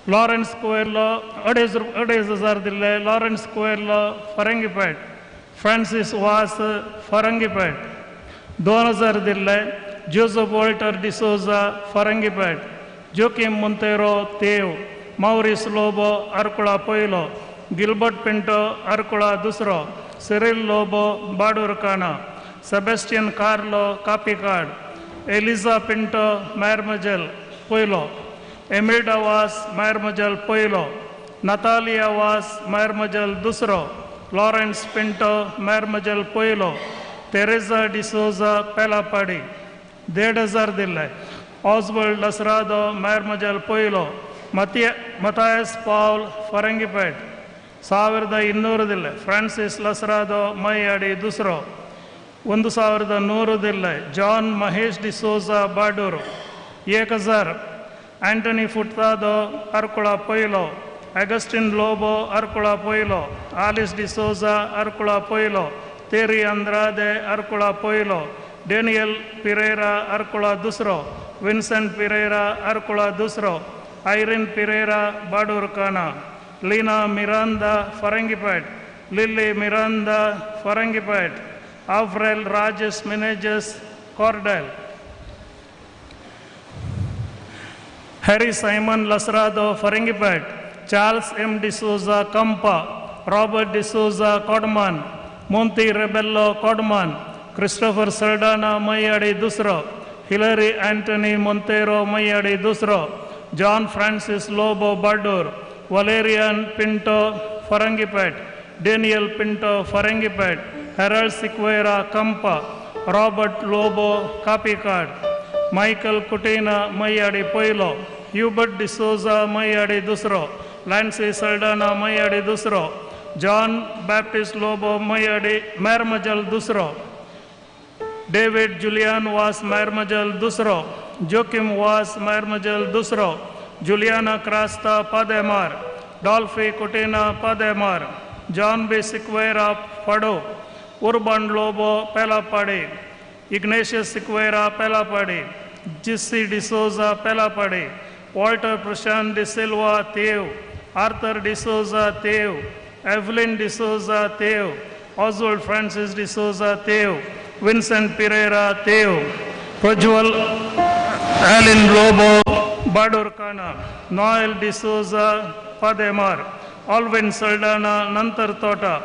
Lawrence कोएल्लो 2,500 दिले. Lawrence कोएल्लो फरंगीपेट. Francis वास फरंगीपेट 2,000 दिले. Joseph Walter D'Souza Farangipet. Joachim Monteiro Tev. Maurice Lobo Arkula पयलो. गिलबर्ट पिंटो अर्कुला दुसरो. Cyril Lobo Badurkana. Sebastian Carlo Kapikad. Eliza Pinto Mairmajal पयलो. एमिल्डा वास मैरमजल पयलो. नतालिया वास मैरमजल दुसरो. लॉरेंस पिंटो मैरमजल पयलो. तेरेजा डिसोजा पेलापाडी 1,500 दिले. ऑस्वर्ल्ड लसरादो मैरमजल पयलो. मतायस पाउल फरंगीपेट 1,200 दिले. फ्रांसिस लसरादो मैयाडी दुसरो 1,100 दिले. जॉन महेश डिसोजा बाडूर 1,000. ಆಂಟನಿ ಫುಟ್ತಾದೋ ಅರ್ಕುಳ ಪೊಯ್ಲೋ. ಅಗಸ್ಟಿನ್ ಲೋಬೋ ಅರ್ಕುಳ ಪೊಯ್ಲೋ. ಆಲಿಸ್ ಡಿಸೋಜಾ ಅರ್ಕುಳ ಪೊಯ್ಲೋ. ತೇರಿ ಅಂದ್ರಾದೆ ಅರ್ಕುಳ ಪೊಯ್ಲೋ. ಡೇನಿಯಲ್ ಪಿರೇರಾ ಅರ್ಕುಳ दुसरो. ವಿನ್ಸೆಂಟ್ ಪಿರೇರಾ ಅರ್ಕುಳ दुसरो. Irene Pereira Badurkana. Lina Miranda Farangipet. Lilly Miranda Farangipet. ಆಫ್ರೆಲ್ Rajas Menezes Cordel. Harry Simon Lasrado Farangipet. Charles M D'Souza Kampa. Robert D'Souza Kodman. Monty Rebello Kodman. Christopher Saldanha Maiyadi दुसरो. हिलरी एंटनी मोंतेरो मैयाडी दुसरो. John Francis Lobo Badur. Valerian Pinto Farangipet. Daniel Pinto Farangipet. Harold Sequeira Kampa. Robert Lobo Kapikad. Michael Cutinha Maiyadi पयलो. ह्यूबर्ट डिसोजा मैयाडी दुसरो. लैंसी सर्डाना मैयाडी दुसरो. जॉन बैप्टिस्ट लोबो मैयाडी मैरमजल दुसरो. डेविड जुलियन वास मैरमजल दुसरो. जोकिम वास मैरमजल दुसरो. जुलियाना क्रास्ता पादेमार. डॉल्फी कुटीना पादेमार. जॉन बी सिक्वेरा पडो. उर्बन लोबो पेलापाडी. इग्नेशियस सिक्वेरा पेलापाडी. जिस्सी डिसोजा पेलापाडी. वाल्टर प्रशांत डिसिल्वा तेव. आर्थर डिसोजा तेव. एवलिन डिसोजा तेव. ऑसवर्ल्ड फ्रांसिस डिसोजा तेव. विंसेंट पिरेरा तेव. प्रज्वल एलिन लोबो बाडूरकाना. नॉयल डिसोजा पादेमार. ऑल्विन सर्डाना नंतर तोटा.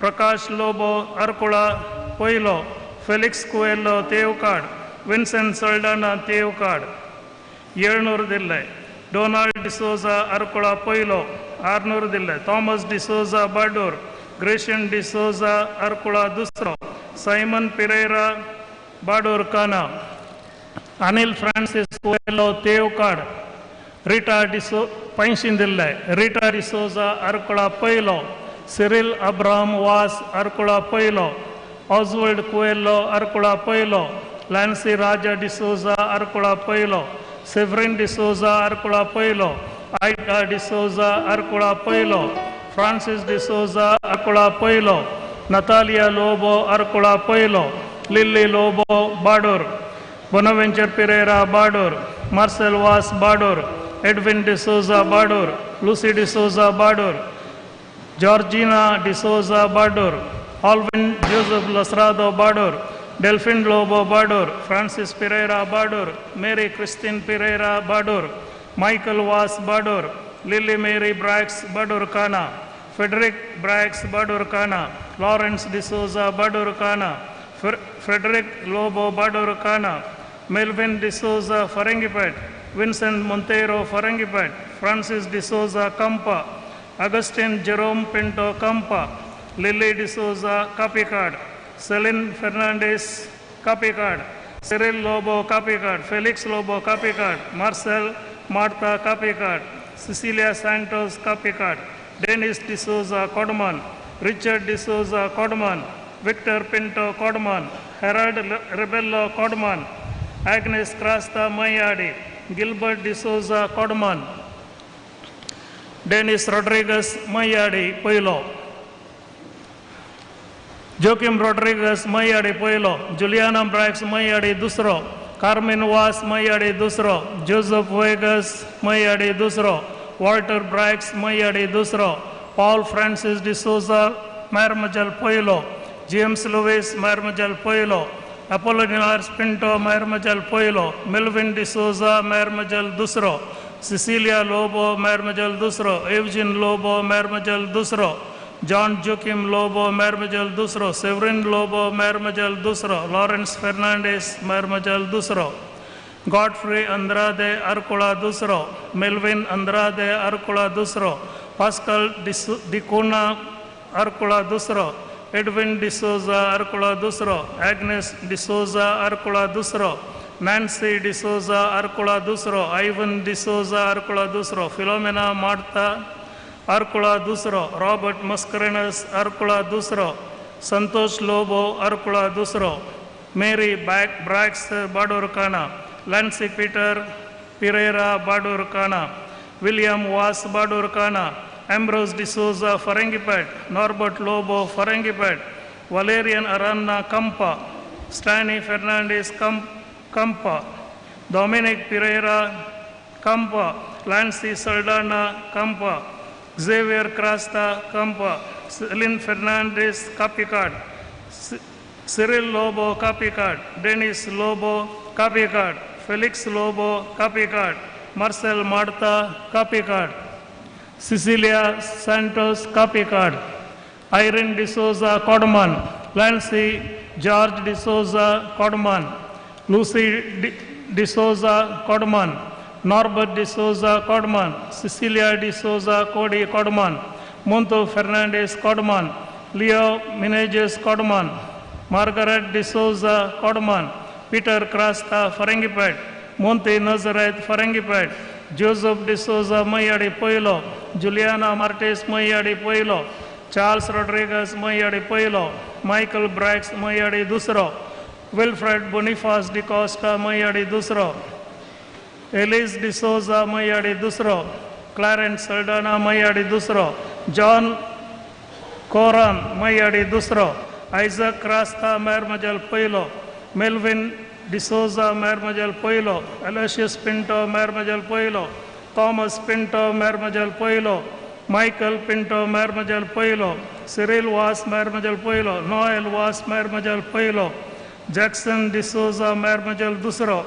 प्रकाश लोबो अर्कुला पयलो. फेलिक्स कोएल्लो तेवकाड. विंसेंट सर्डाना तेवकाड 700 दिले. डोनाल्ड डिसोजा अर्कुला पयलो 600 दिले. थॉमस डिसोजा बाडूर. ग्रेशियन डिसोजा अर्कुला दुसरो. Simon Pereira Badurkana. Anil Francis Coelho Tevkad. Rita D'Souza 50 दिले. रीटा डिसोजा अर्कुला पयलो. सिरिल अब्राहम वास अर्कुला पयलो. ऑसवर्ल्ड कोएल्लो अर्कुला पयलो. लैंसी राजा डिसोजा अर्कुला पयलो. सेवरिन डिसोजा अर्कुला पयलो. आइटा डिसोजा अर्कुला पयलो. फ्रांसिस डिसोजा अर्कुला पयलो. नतालिया लोबो अर्कुला पयलो. Lily Lobo Badur. Bonaventure Pereira Badur. Marcel Vas Badur. Edwin D'Souza Badur. Lucy D'Souza Badur. Georgina D'Souza Badur. Alwyn Joseph Lasrado Badur. Delphine Lobo Badur. Francis Pereira Badur. Mary Christine Pereira Badur. Michael Vas Badur. Lily Mary Brax Badurkana. Frederick Brax Badurkana. Lawrence D'Souza Badurkana. Frederick Lobo Badurkana. Melwin D'Souza Farangipet. Vincent Monteiro Farangipet. Francis D'Souza Kampa. Augustine Jerome Pinto Kampa. Lily D'Souza Kapikad. Celine Fernandes कापिकाड. Cyril Lobo Kapikad. Felix Lobo Kapikad. Marcel Marta Kapikad. Cecilia Santos Kapikad. Dennis D'Souza Kodman. Richard D'Souza Kodman. Victor Pinto Kodman. Harold Rebello Kodman. Agnes Crasta Maiyadi. Gilbert D'Souza Kodman. Dennis Rodrigues Maiyadi पयलो. Joachim Rodrigues Maiyadi पयलो. Juliana Bragg's मैयाडी दुसरो. Carmine वास मैयाडी दुसरो. Joseph Vegas मैयाडी दुसरो. Walter Brax Mayadi Dusro, Paul Francis D'Souza Marmajal Poilo, James Lewis Marmajal Poilo, Apollinaire Pinto Marmajal Poilo, Melvin D'Souza Marmajal Dusro, Cecilia Lobo Marmajal Dusro, Eugene Lobo Marmajal Dusro, John Joachim Lobo Marmajal Dusro, Severin Lobo Marmajal Dusro, Lawrence Fernandez Marmajal Dusro, Godfrey Andrade Arcola Dusro, Melvin Andrade Arcola Dusro, Pascal Dicuna Arcola Dusro, Edwin D'Souza Arcola Dusro, Agnes D'Souza Arcola Dusro, Nancy D'Souza Arcola Dusro, Ivan D'Souza Arcola Dusro, Philomena Martha Arcola Dusro, Robert Mascarenas Arcola Dusro, Santosh Lobo Arcola Dusro, Mary Brax Badurkana, Lancy Peter Pereira Badurkana, William Was Badurkana, Ambrose D'Souza Farangipet, Norbert Lobo Farangipet, Valerian Aranna Kampa, Stanley Fernandez Kampa, Dominic Pereira Kampa, Lancy Saldana Kampa, Xavier Crasta Kampa, Celine Fernandez Capicat, Cyril Lobo Capicat, Dennis Lobo Capicat, Felix Lobo Capicat, Marcel Marta Capicat, Cecilia Santos Capicat, Irene D'Souza Codman, Lancy George D'Souza Codman, Lucy D'Souza Codman, Norbert D'Souza Codman, Cecilia D'Souza Cody Codman, Monto Fernandez Codman, Leo Meneges Codman, Margaret D'Souza Codman, Peter Crasta Farangipet, Monte Nazareth Farangipet, Joseph D'Souza Mayadi Poilo, Juliana Martes Mayadi Poilo, Charles Rodriguez Mayadi Poilo, Michael Brax Mayadi Dusro, Wilfred Boniface de Costa Mayadi Dusro, Elise D'Souza Mayadi Dusro, Clarence Saldana Mayadi Dusro, John Coran Mayadi Dusro, Isaac Rasta Marmajal Poilo, Melvin D'Souza Marmajal Poilo, Aloysius Pinto Marmajal Poilo, Thomas Pinto Marmajal Poilo, Michael Pinto Marmajal Poilo, Cyril Was Marmajal Poilo, Noel Was Marmajal Poilo, Jackson D'Souza Marmajal Dusro,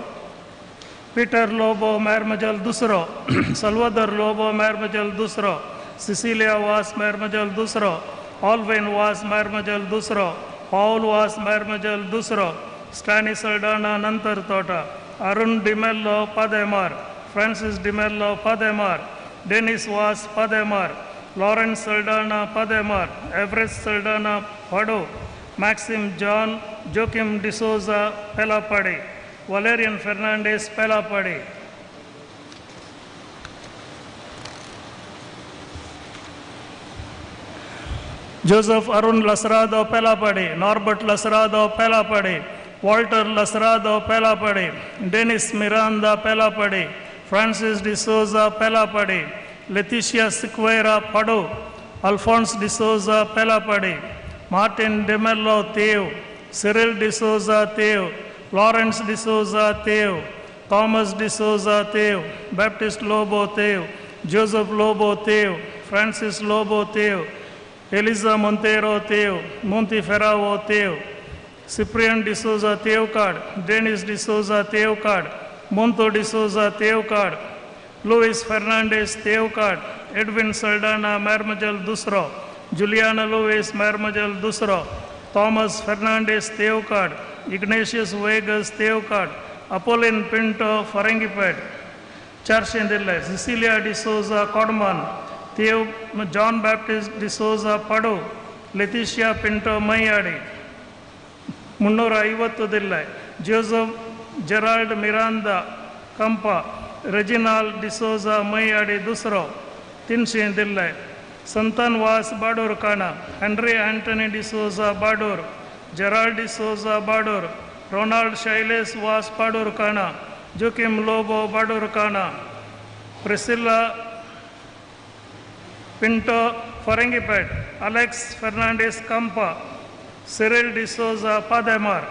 Peter Lobo Marmajal Dusro, Salvador Lobo Marmajal Dusro, Cecilia Was Marmajal Dusro, Alvin Was Marmajal Dusro, Paul Was Marmajal Dusro, Stanley Saldana Nantar Tota, Arun Dimello Pademar, Francis Dimello Pademar, Dennis Was Pademar, Lawrence Saldana Pademar, Everett Saldana Pado, Maxim John Joachim D'Souza Pelapadi, Valerian Fernandez Pelapadi, Joseph Arun Lasrado Pelapadi, Norbert Lasrado Pelapadi, Walter Lasrado Pelapadi, Dennis Miranda Pelapadi, Francis D'Souza Pelapadi, Leticia Sequeira Padu, Alphonse D'Souza Pelapadi, Martin Demello Theo, Cyril D'Souza Theo, Lawrence D'Souza Theo, Thomas D'Souza Theo, Baptist Lobo Theo, Joseph Lobo Theo, Francis Lobo Theo, Eliza Montero Theo, Monteferrao Theo, Cyprian D'Souza Theocard, Dennis D'Souza Theocard, Monto D'Souza Theocard, Luis Fernandez Theocard, Edwin Saldana Marmajal Dusro, Juliana Luis Marmajal Dusro, Thomas Fernandez Theocard, Ignatius Vegas Theocard, Apollin Pinto Farangipet, Church in the Less, Cecilia D'Souza Codman, Theo John Baptist D'Souza Padu, Leticia Pinto Mayadi, 350 Joseph Gerald Miranda Kampa, Reginald D'Souza Mayadi Dusro, Tinshin Dille, Santan Was Badur Kana, Henry Anthony D'Souza Badur, Gerald D'Souza Badur, Ronald Shailes Was Badur Kana, Joachim Lobo Badur Kana, Priscilla Pinto Farangipet, Alex Fernandez Kampa, Cyril D'Souza Pademar,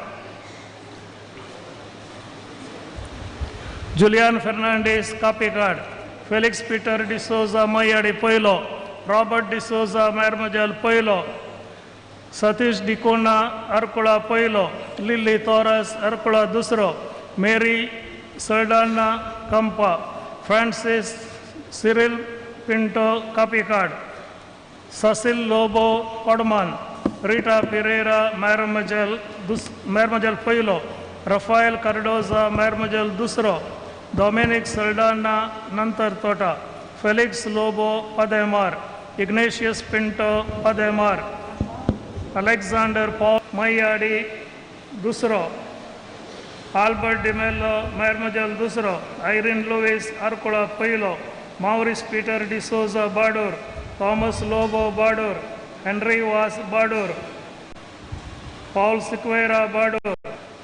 Julian Fernandez Capicard, Felix Peter D'Souza Mayadi Poilo, Robert D'Souza Marmajal Poilo, Satish Dikona Arkula Poilo, Lily Torres Arkula Dusro, Mary Saldana Kampa, Francis Cyril Pinto Kapikad, Cecil Lobo Podman, Rita Pereira Marmajal Poilo, Rafael Cardoza Marmajal Dusro, Dominic Saldana Nantar Tota, Felix Lobo Pademar, Ignatius Pinto Pademar, Alexander Paul Mayadi Dusro, Albert Di Mello Marmajal Dusro, Irene Lewis Arkula Poilo, Maurice Peter D'Souza Badur, Thomas Lobo Badur, Henry Was Badur, Paul Siqueira Badur,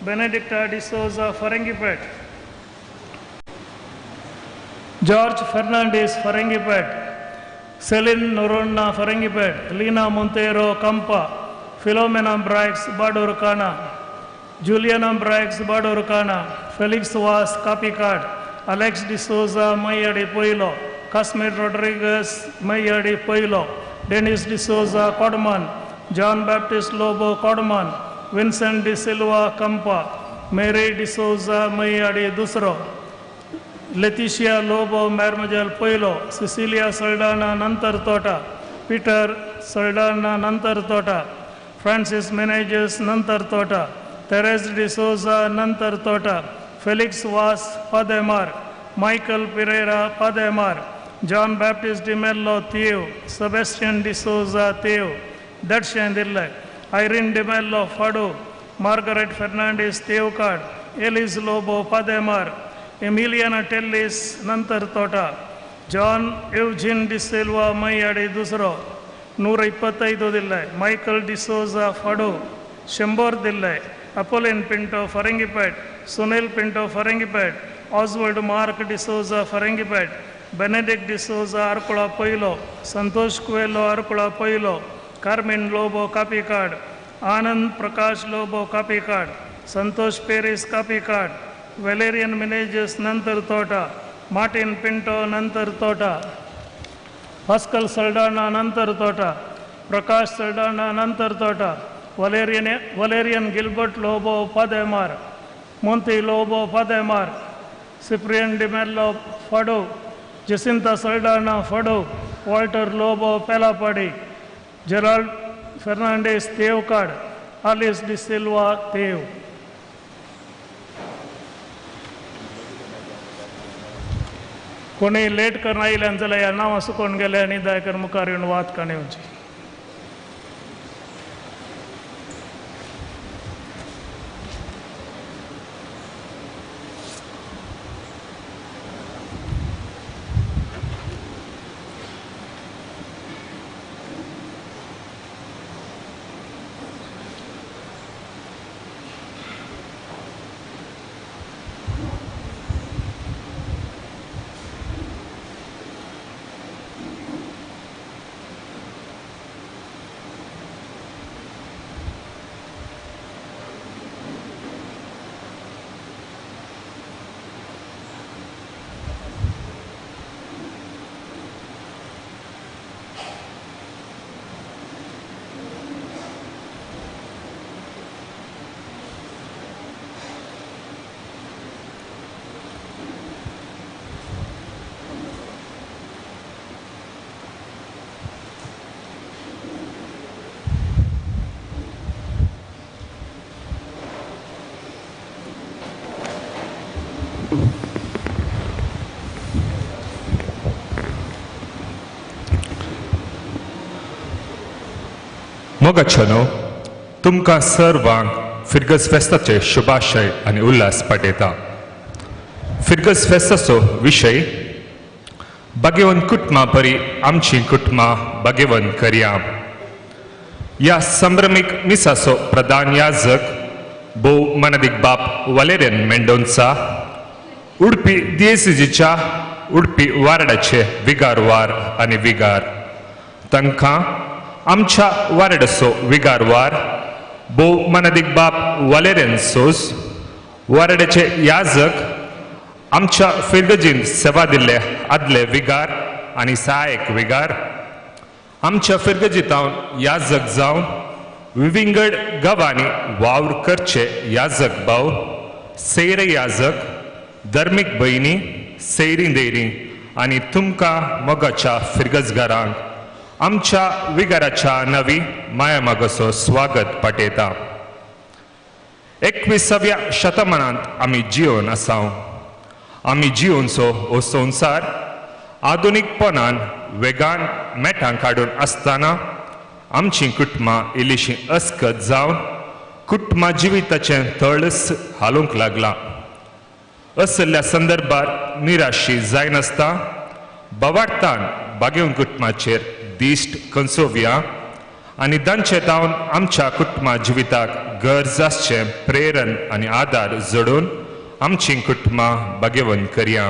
Benedicta D'Souza Farangipet, George Fernandez Farangipet, Celine Noronna Farangipet, Lina Montero Kampa, Philomena Braggs Badurkana, Juliana Braggs Badurkana, Felix Was Kapikad, Alex D'Souza Mayadi Poilo, Casmir Rodriguez Mayadi Poilo, Dennis D'Souza Kodman, John Baptist Lobo Kodman, Vincent De Silva Kampa, Mary D'Souza Mayadi Dusro, Leticia Lobo Marmajal Poilo, Cecilia Saldana Nantar Tota, Peter Saldana Nantar Tota, Francis Meneges Nantar Tota, Therese D'Souza Nantar Tota, Felix Was Pademar, Michael Pereira Pademar, John Baptist Di Mello Theo, Sebastian D'Souza Theo, Darshan Dille, Irene Di Mello Fadu, Margaret Fernandez Theocard, Elise Lobo Pademar, Emiliana Tellis Nantar Tota, John Eugene De Silva Mayadi Dusro, 125 Dille, Michael D'Souza Fadu, Shambor Dille, Apollin Pinto Farangipet, Sunil Pinto Farangipet, Oswald Mark D'Souza Farangipet, Benedict D'Souza Arkula Poilo, Santosh Coelho Arkula Poilo, Carmen Lobo Kapikad, Anand Prakash Lobo Kapikad, Santosh Peris Kapikad, Valerian Meneges Nantar Tota, Martin Pinto Nantar Tota, Pascal Saldana Nantar Tota, Prakash Saldana Nantar Tota, Valerian Gilbert Lobo Pademar, Monty Lobo Pademar, Cyprian Di Mello Fado, Jacinta Saldana Fado, Walter Lobo Pelapadi, Gerald Fernandez Theocard, Alice De Silva Theo. कोणी late करना आयल्यान जाल्यार ह्या नांवां सुकोवन गेले आनी दयाकर मुखार येवन वाद काणी येवची. मोगाचनो तुमकां सर्वांक फिरगस फेस्ताचे शुभाशय आनी उल्हास पाठयता. फिरगस फेस्ताचो विशय भाग्यवन कुटुंबां बरी आमची कुटुंबां भाग्यवन करया. ह्या संभ्रमीक मिसाचो प्रधान याजक भोव मनदीक बाप वालेरियन मेंडोन्सा उडपी दिएसीजीच्या उडपी वार्डाचे विगारवार आनी विगार तांकां आमच्या वार्डाचो विगारवार भोव मनदीक बाप वालेरियन सोस वार्डाचे याजक आमच्या फिरगजीन सेवा दिल्ले आदले विगार आनी सहायक विगार, आमच्या फिरगजीतावन याजक जावन विविंगड गांवांनी वावर करचे याजक भाव, सैर याजक, धर्मीक भयणी, सैरी देरी आनी तुमकां मोगाच्या फिरगजगारांक आमच्या विगाराच्या नवी मायामागसो स्वागत पाटयता. 21व्या शतमानांत आमी जिवन आसाव. आमी जिवनचो हो संवसार आधुनीकपणान वेगान मेटां काडून आसतना आमचीं कुटुंबां इल्लीशीं अस्कत जावन कुटुंबां जिविताचें तळस हालूंक लागलां. असल्या संदर्भात निराशी जायनासता बवाडतान बागेवन कुटुंबाचेर दिश्ट कंसोवया आनी तांचे तावन आमच्या कुटुंबा जिविताक गरज आसचें प्रेरण आनी आदार जोडून आमचीं कुटुंबां बागेवन करया.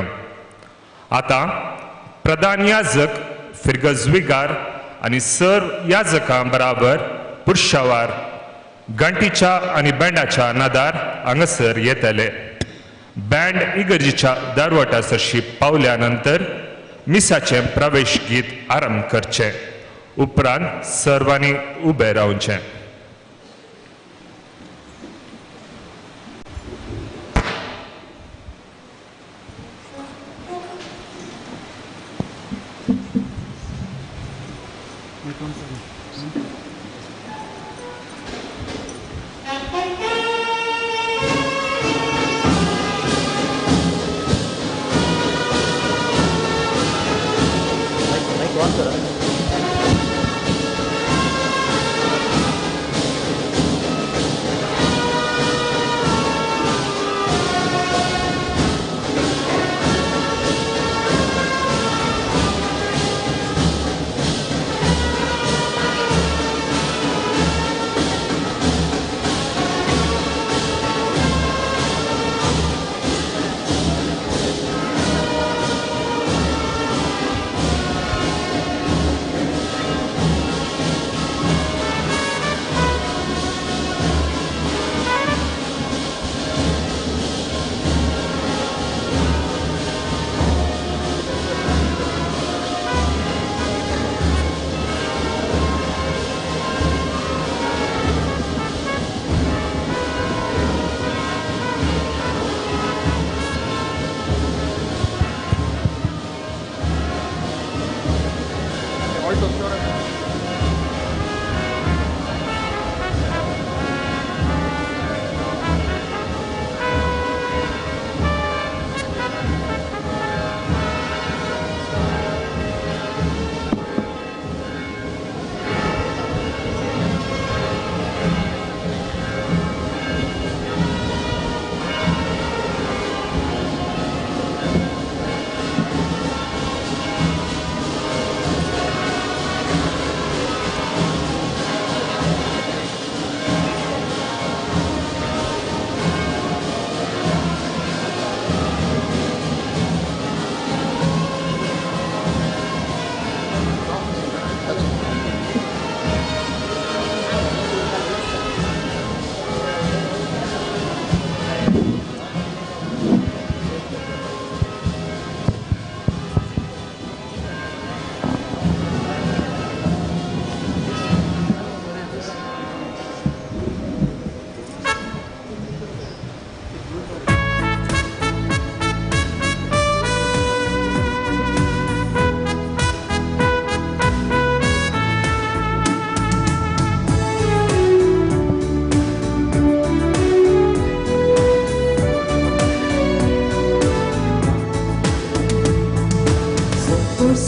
आतां प्रधान याजक, फिरगजविगार आनी सर्व याजकां बराबर पुरशावार घंटीच्या आनी बँडाच्या नादार हांगासर येतले. बँड इगर्जीच्या दारवटा सरशी पावल्या नंतर मिसाचें प्रवेश गीत आरंभ करचें. उपरांत सर्वांनी उबें रावचें.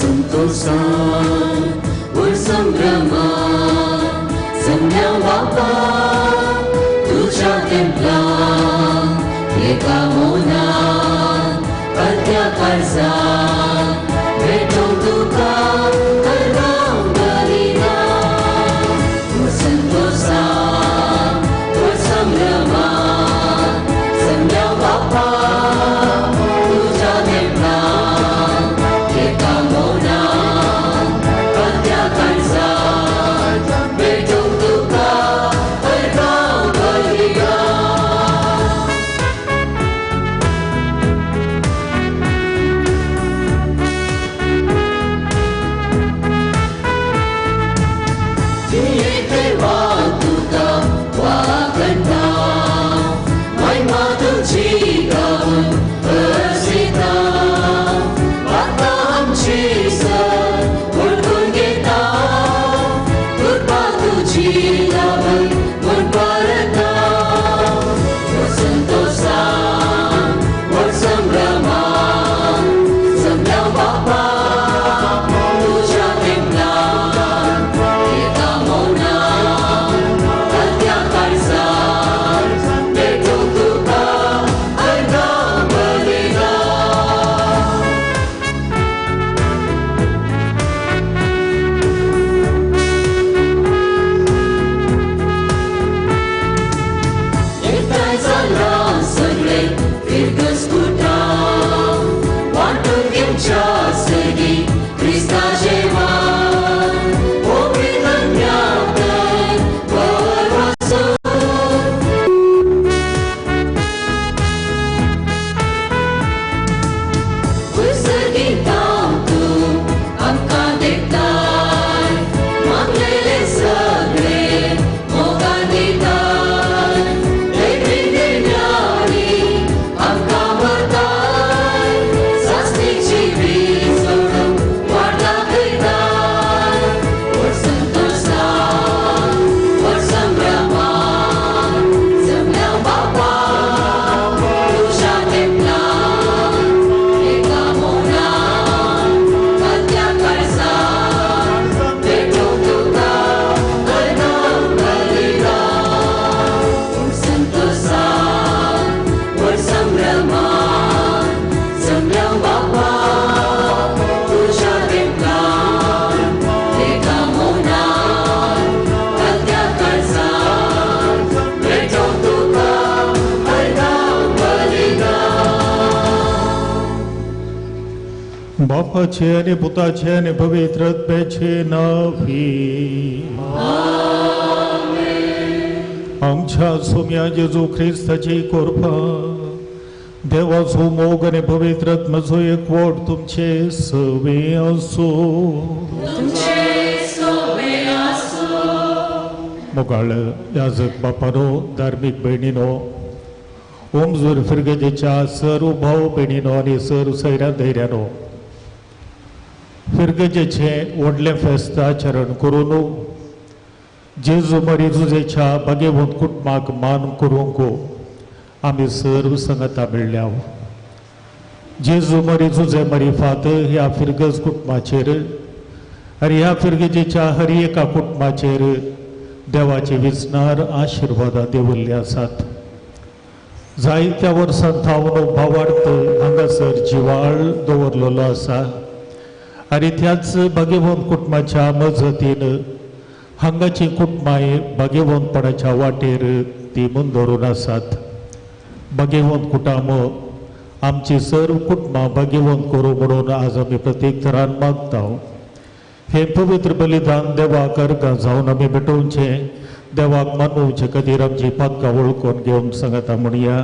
Sentosan bersama Sembiang Bapa Tujuh Templang Eka Mona Patya Karza Betong Tuka Terbang Berina Sentosan bersama Sembiang Bapa Tujuh Templang Eka Mona Patya Karza Betong Tuka Terbang Berina बापाचे आणि पुताचे आणि पवित्रत्वाचे नावी आमच्या सोम्या जेजू ख्रिस्ताची कृपा देवाचो मोग आणि पवित्रत्वाचो एकवट तुमचे सवे असो मोगाळ याजक बापानो धार्मिक बहिणीनो ओमजूर फिरगजेच्या सर्व भाव बहिणीनो आणि सर्व सैरा धैर्यानो फिरगजेचे व्हडले फेस्त आचरण करून जेजू मरी जुजेच्या बागेवंत कुटुंबाक मान करूंक आमी सर्व संगता मेळ्ळ्या जेजू मरी जुजे मरी फात ह्या फिरगज कुटुंबाचेर आनी ह्या फिरगजेच्या हर एका कुटुंबाचेर देवाचे विचणार आशिर्वादा देवल्ले आसात जायत्या वर्सां थावन भावार्थ हांगासर जिवाळ दवरलेलो आसा आनी त्याच भाग्यवंत कुटुंबाच्या मजतीन हांगाची कुटुंबाय भाग्यवंतपणाच्या वाटेर ती धरून आसात भाग्यवंत कुटुंब आमची सर्व कुटुंबां भाग्यवंत करूं म्हणून आज आमी प्रत्येक तरान मागता हे पवित्र बलिदान देवाक अर्घां जावन आमी भेटोवचे देवाक मानवचे खातीर आमची पातकां वळखून घेवन सांगता म्हणया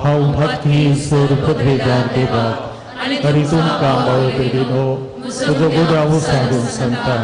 हांव मातकी सर पदवेदार देवाक आनी तुमकां माळो बेगिनो तुजो गुदाव सारून सांगता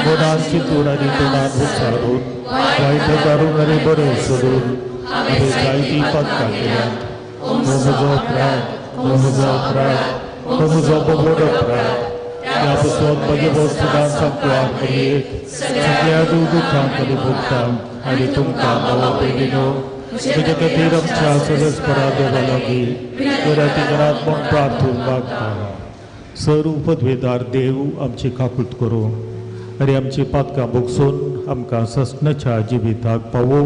गोडान चिंतून आनी तोंडान उच्चारून वायट दारून आनी बरें सोडून आमी जायतीं पातकां केल्यात तो म्हजो अपराध तो म्हजो अपराध तो म्हजो बोबोड अपराध ह्या पुस्तकांत भगवंत सदांच सांगल्यार करीत सगळ्या दुखांक आनी भुगतांक आनी तुमकां माळो बेगिनो तुजे खातीर आमच्या सदस्परा देवा लागीं घराती घरात म्हूण प्रार्थून मागता सर्व पदवेदार देव आमची काकूट करूं आनी आमची पातकां भोगसून आमकां ससनाच्या जिविताक पावो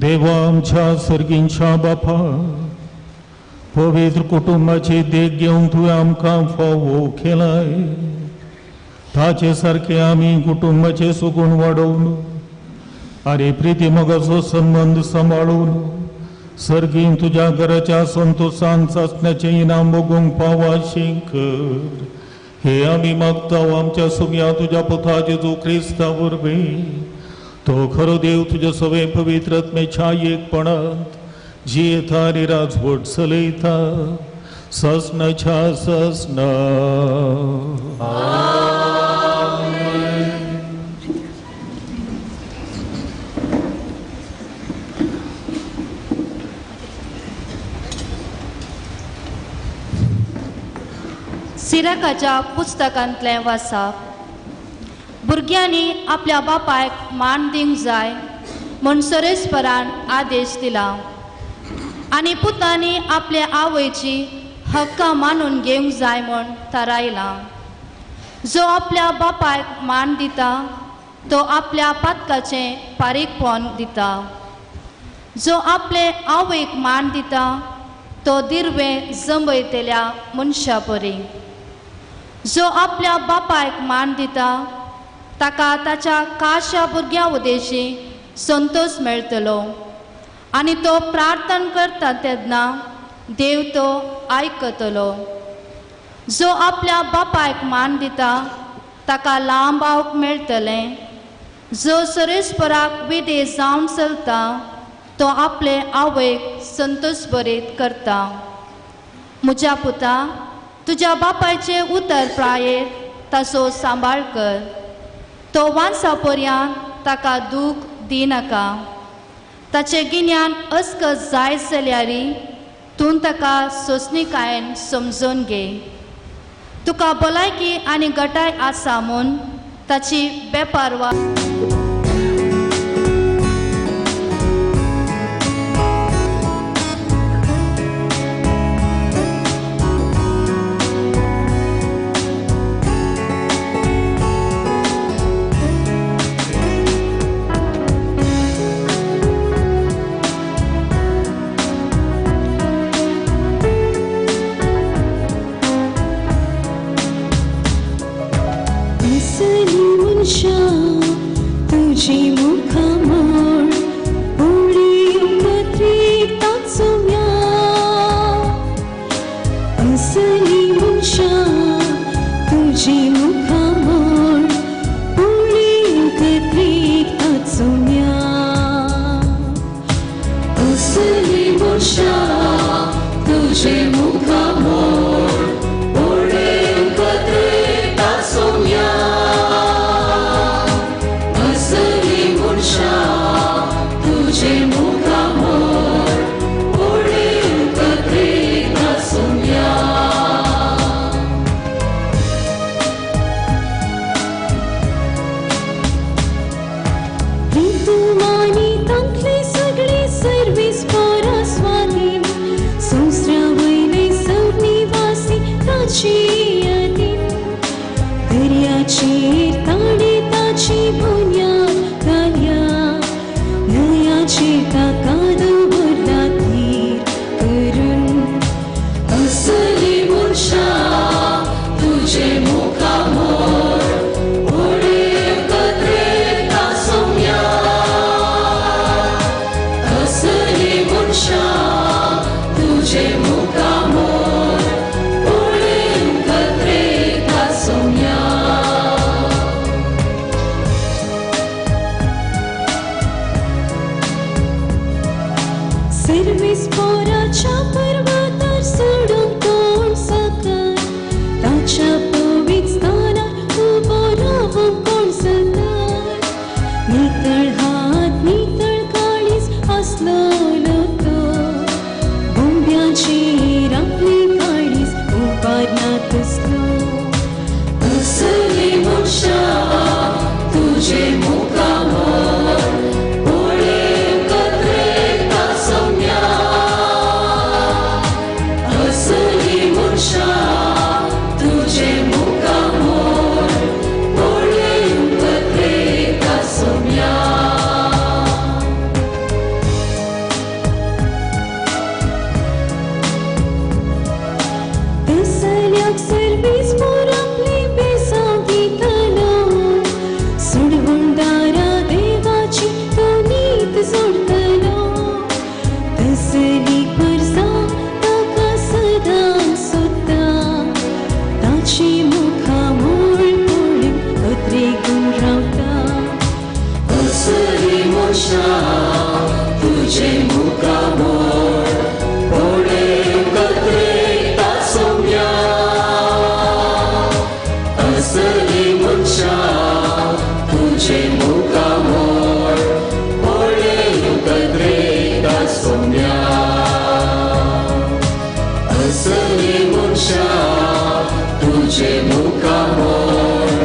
देवा आमच्या सर्गींच्या बापा, पवित्र कुटुंबाची देख घेवन तुवें आमकां फावो केलाय. ताचे सारखे आमी कुटुंबाचे सुगूण वाडोवन आनी प्रिती मोगाचो संबंध सांबाळून सर्गीन तुज्या घराच्या संतोषान चाचण्याचें इनाम भोगूंक पावाशें कर. हे आमी मागतांव आमच्या सुम्या तुज्या पुता जेजू क्रिस्ता वरवीं. तो खरो देव तुज्या सवे पवित्र आत्मेच्या एकपणांत जियेता आनी राजवट चलयता ससनाच्या ससना. सिराकाच्या पुस्तकांतलें वाचप. भुरग्यांनी आपल्या बापायक मान दिवंक जाय म्हूण सरेस्परान आदेश दिला आनी पुतांनी आपल्या आवयची हक्कां मानून घेवंक जाय म्हूण थारायलां. जो आपल्या बापायक मान दिता तो आपल्या पातकाचें पारीकपण दिता. जो आपले आवयक मान दिता तो दिर्वें जंबयतल्या मनशा परी. जो आपल्या बापायक मान दिता ताका ताच्या काशा भुरग्यां उदेशी संतोष मेळटलो आनी तो प्रार्थना करता तेन्ना देव तो आयकतलो. जो आपल्या बापायक मान दिता ताका लांब आवक मेळटलें. जो सरेस्पराक विधे जावन चलता तो आपले आवयक संतोष बरीत करता. म्हज्या पुता, तुज्या बापायचे उतर प्रायेर ताचो सांबाळ कर. तो वांसा पर्यंत ताका दूख दिनाका. ताचे गिन्यान अस्कस जाय जाल्यारी तूं ताका सोंसणीकायेन समजून घे. तुका भलायकी आनी गटाय आसा म्हूण ताची बेपारवा तुझी मुखामोळ उडी उमत्री ताचुम्या. असली मनशा तुझी मुखामोळ उडी उमत्री ताचुम्या. असली मनशा तुझे मुखामोळ उडी उमत्री ताचुम्या. तुझे मुखामोळ उडी उमत्री ताचुम्या. ऋतुमानी तांतले सगळे सर्वीस पारा स्वाधीन. संवसऱ्या वयले सवनिवासी ताची यादीन. दर्याचेर ताणे ताची बुन्याद घाल्या. ताका दवरला धीर करून. असली मनशा तुझे मुखामोळ उडी उमत्री ताचुम्या. असली मनशा तुझे मुखामोळ उडी उमत्री ताचुम्या. सर्वीस पोराच्या पर्वतार सोडून तोंड सकल. ताच्या पवित्र स्थानार उबो रावूंक कोण सतत. नितळ हात नितळ काळीज आसलोलो तो. बोंब्याचेर आपली काळीज उबारना तसलो. असली मनशा तुझे मुखामोळ उडी उमत्री ताचुम्या. असली मनशा तुझे मुखामोळ उडी उमत्री ताचुम्या. मनशा तुझे मुखामोर पोळे कत्रेता सौम्या असली मनशा तुझे मुखामोर पोळे कत्रेता सौम्या असली मनशा तुझे मुखामोर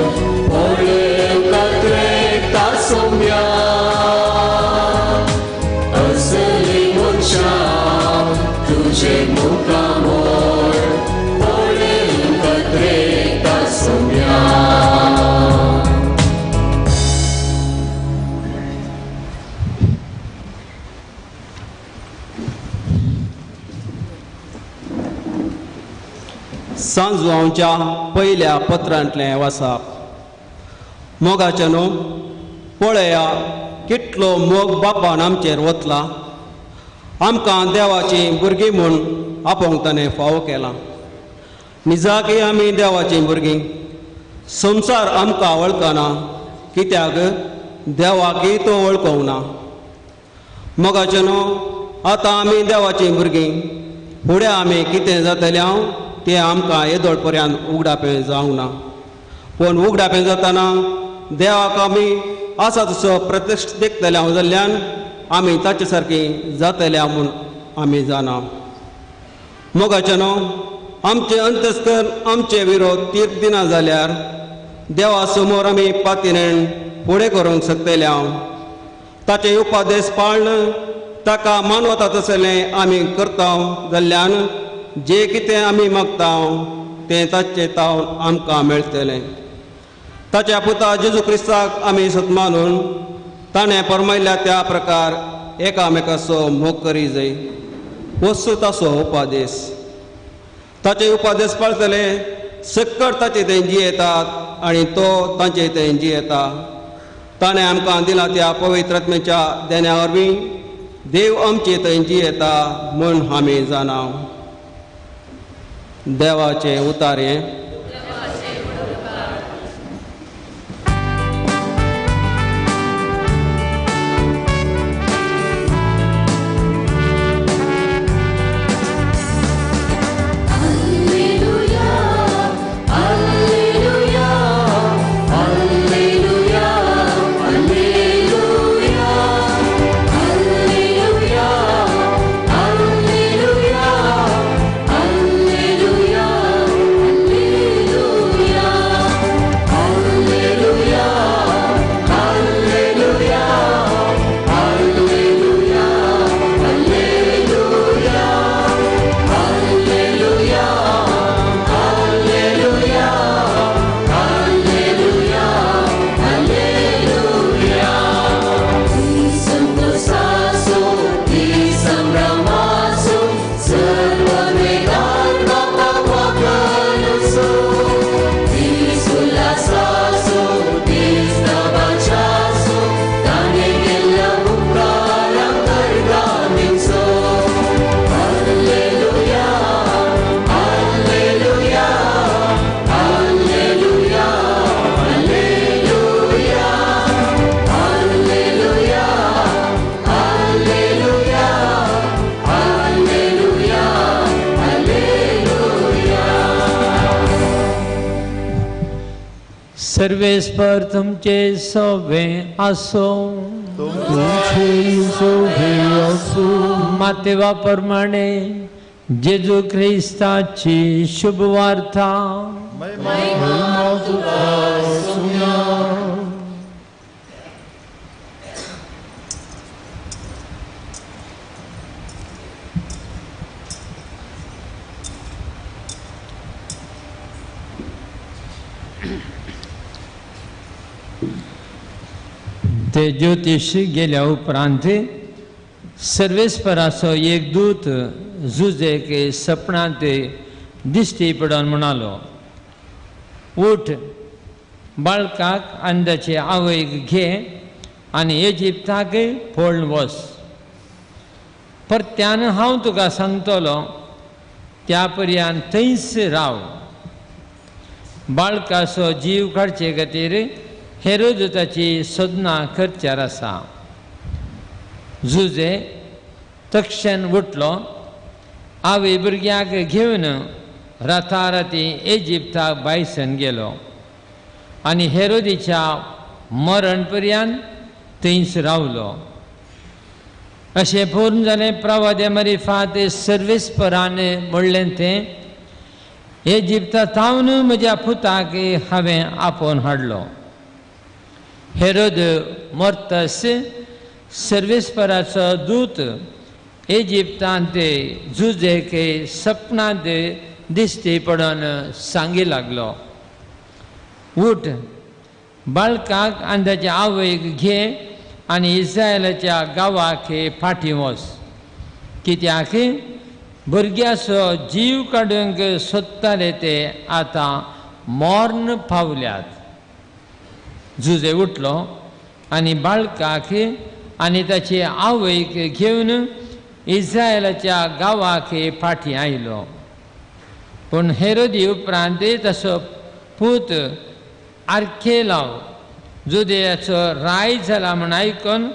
पोळे कत्रेता सौम्या असली मनशा तुझे मुखामोर पोळे कत्रेता सौम्या सांजवांच्या पयल्या पत्रांतलें वाचप. मोगाचे न्हू, पळया कितलो मोग बापान आमचेर वतला. आमकां देवाची भुरगीं म्हूण आपोवंक ताणें फावो केला. निजाकी आमी देवाचीं भुरगीं. संवसार आमकां वळखना, कित्याक देवाकय तो वळखूंक ना. मोगाचे न्हू, आतां आमी देवाचीं भुरगीं. फुडें आमी कितें जातलें तें आमकां येदोळ पर्यंत उगडापें जावंक ना. पूण उगडापें जातना देवाक आमी आसा तसो प्रत्यक्ष देखतल्या जाल्ल्यान आमी ताचे सारकीं जातल्या म्हूण आमी जाना. मोगाचे न्हू, आमचे अंतस्करण आमचे विरोध तीर्थ दिना जाल्यार देवा समोर आमी पातिनेण फुडें करूंक शकतल्या. ताचे उपादेश पाळन ताका मानवता तसलें आमी करता जाल्ल्यान जे कितें आमी मागता तें ताचे तावन आमकां मेळटलें. ताच्या पुता जेजू क्रिस्ताक आमी सत्मानून ताणें फरमायल्या त्या प्रकार एकामेकाचो मोग करी जाय. वस्तू ताचो उपादेश. ताचे उपादेश पाळटले सक्कट ताचे थंय जियेतात आनी तो तांचे थंय जियेता. ताणें आमकां दिला त्या पवित्र आत्म्याच्या देण्या वरवीं देव आमचे थंय जियेता म्हूण आमी जाणा. देवाचे उतारे. सर्वेस्पर तुमचे सोबे आसो. मातेवा प्रमाणे जेजू ख्रिस्ताची शुभ वार्ता. ते ज्योतिष गेल्या उपरांत सर्वेस्पराचो एक दूत जुजेक सपनांत दिश्टी पडून म्हणालो, उठ, बाळकाक आनी ताचे आवयक घे आनी इजिप्ताक पळोवन वच. परत्यान हांव तुका सांगतलो त्या पर्यंत थंयच राव. बाळकाचो जीव काडचे खातीर हेरोद ताची सोदना करच्यार आसा. जुजे तक्षण उठलो आवय भुरग्याक घेवन रथारथी इजिप्ताक बायसन गेलो आनी हेरोदीच्या मरण पर्यंत थंयच रावलो. अशें पूर्ण जालें प्रवादे मरिफात सर्वेस्परान म्हणलें तें इजिप्तांतावन म्हज्या पुताक हांवें आपोवन हाडलो. हेरोद मोर्तस सर्वेस्पराचो दूत इजिप्तांत जुजेक सपनांत दिश्टी पडोन सांगी लागलो, उठ, बाळकाक आनी ताच्या आवयक घे आनी इस्रायलाच्या गांवाक फाटीं वच, कित्याक भुरग्याचो जीव काडूंक सोदताले ते आतां मरण पावल्यात. जुजे उठलो आनी बाळकाक आनी ताचे आवयक घेवन इस्रायलाच्या गांवाक फाटीं आयलो. पूण हेरोदी उपरांत ताचो पूत आर्खेलाव जुदेयाचो राय जाला म्हूण आयकून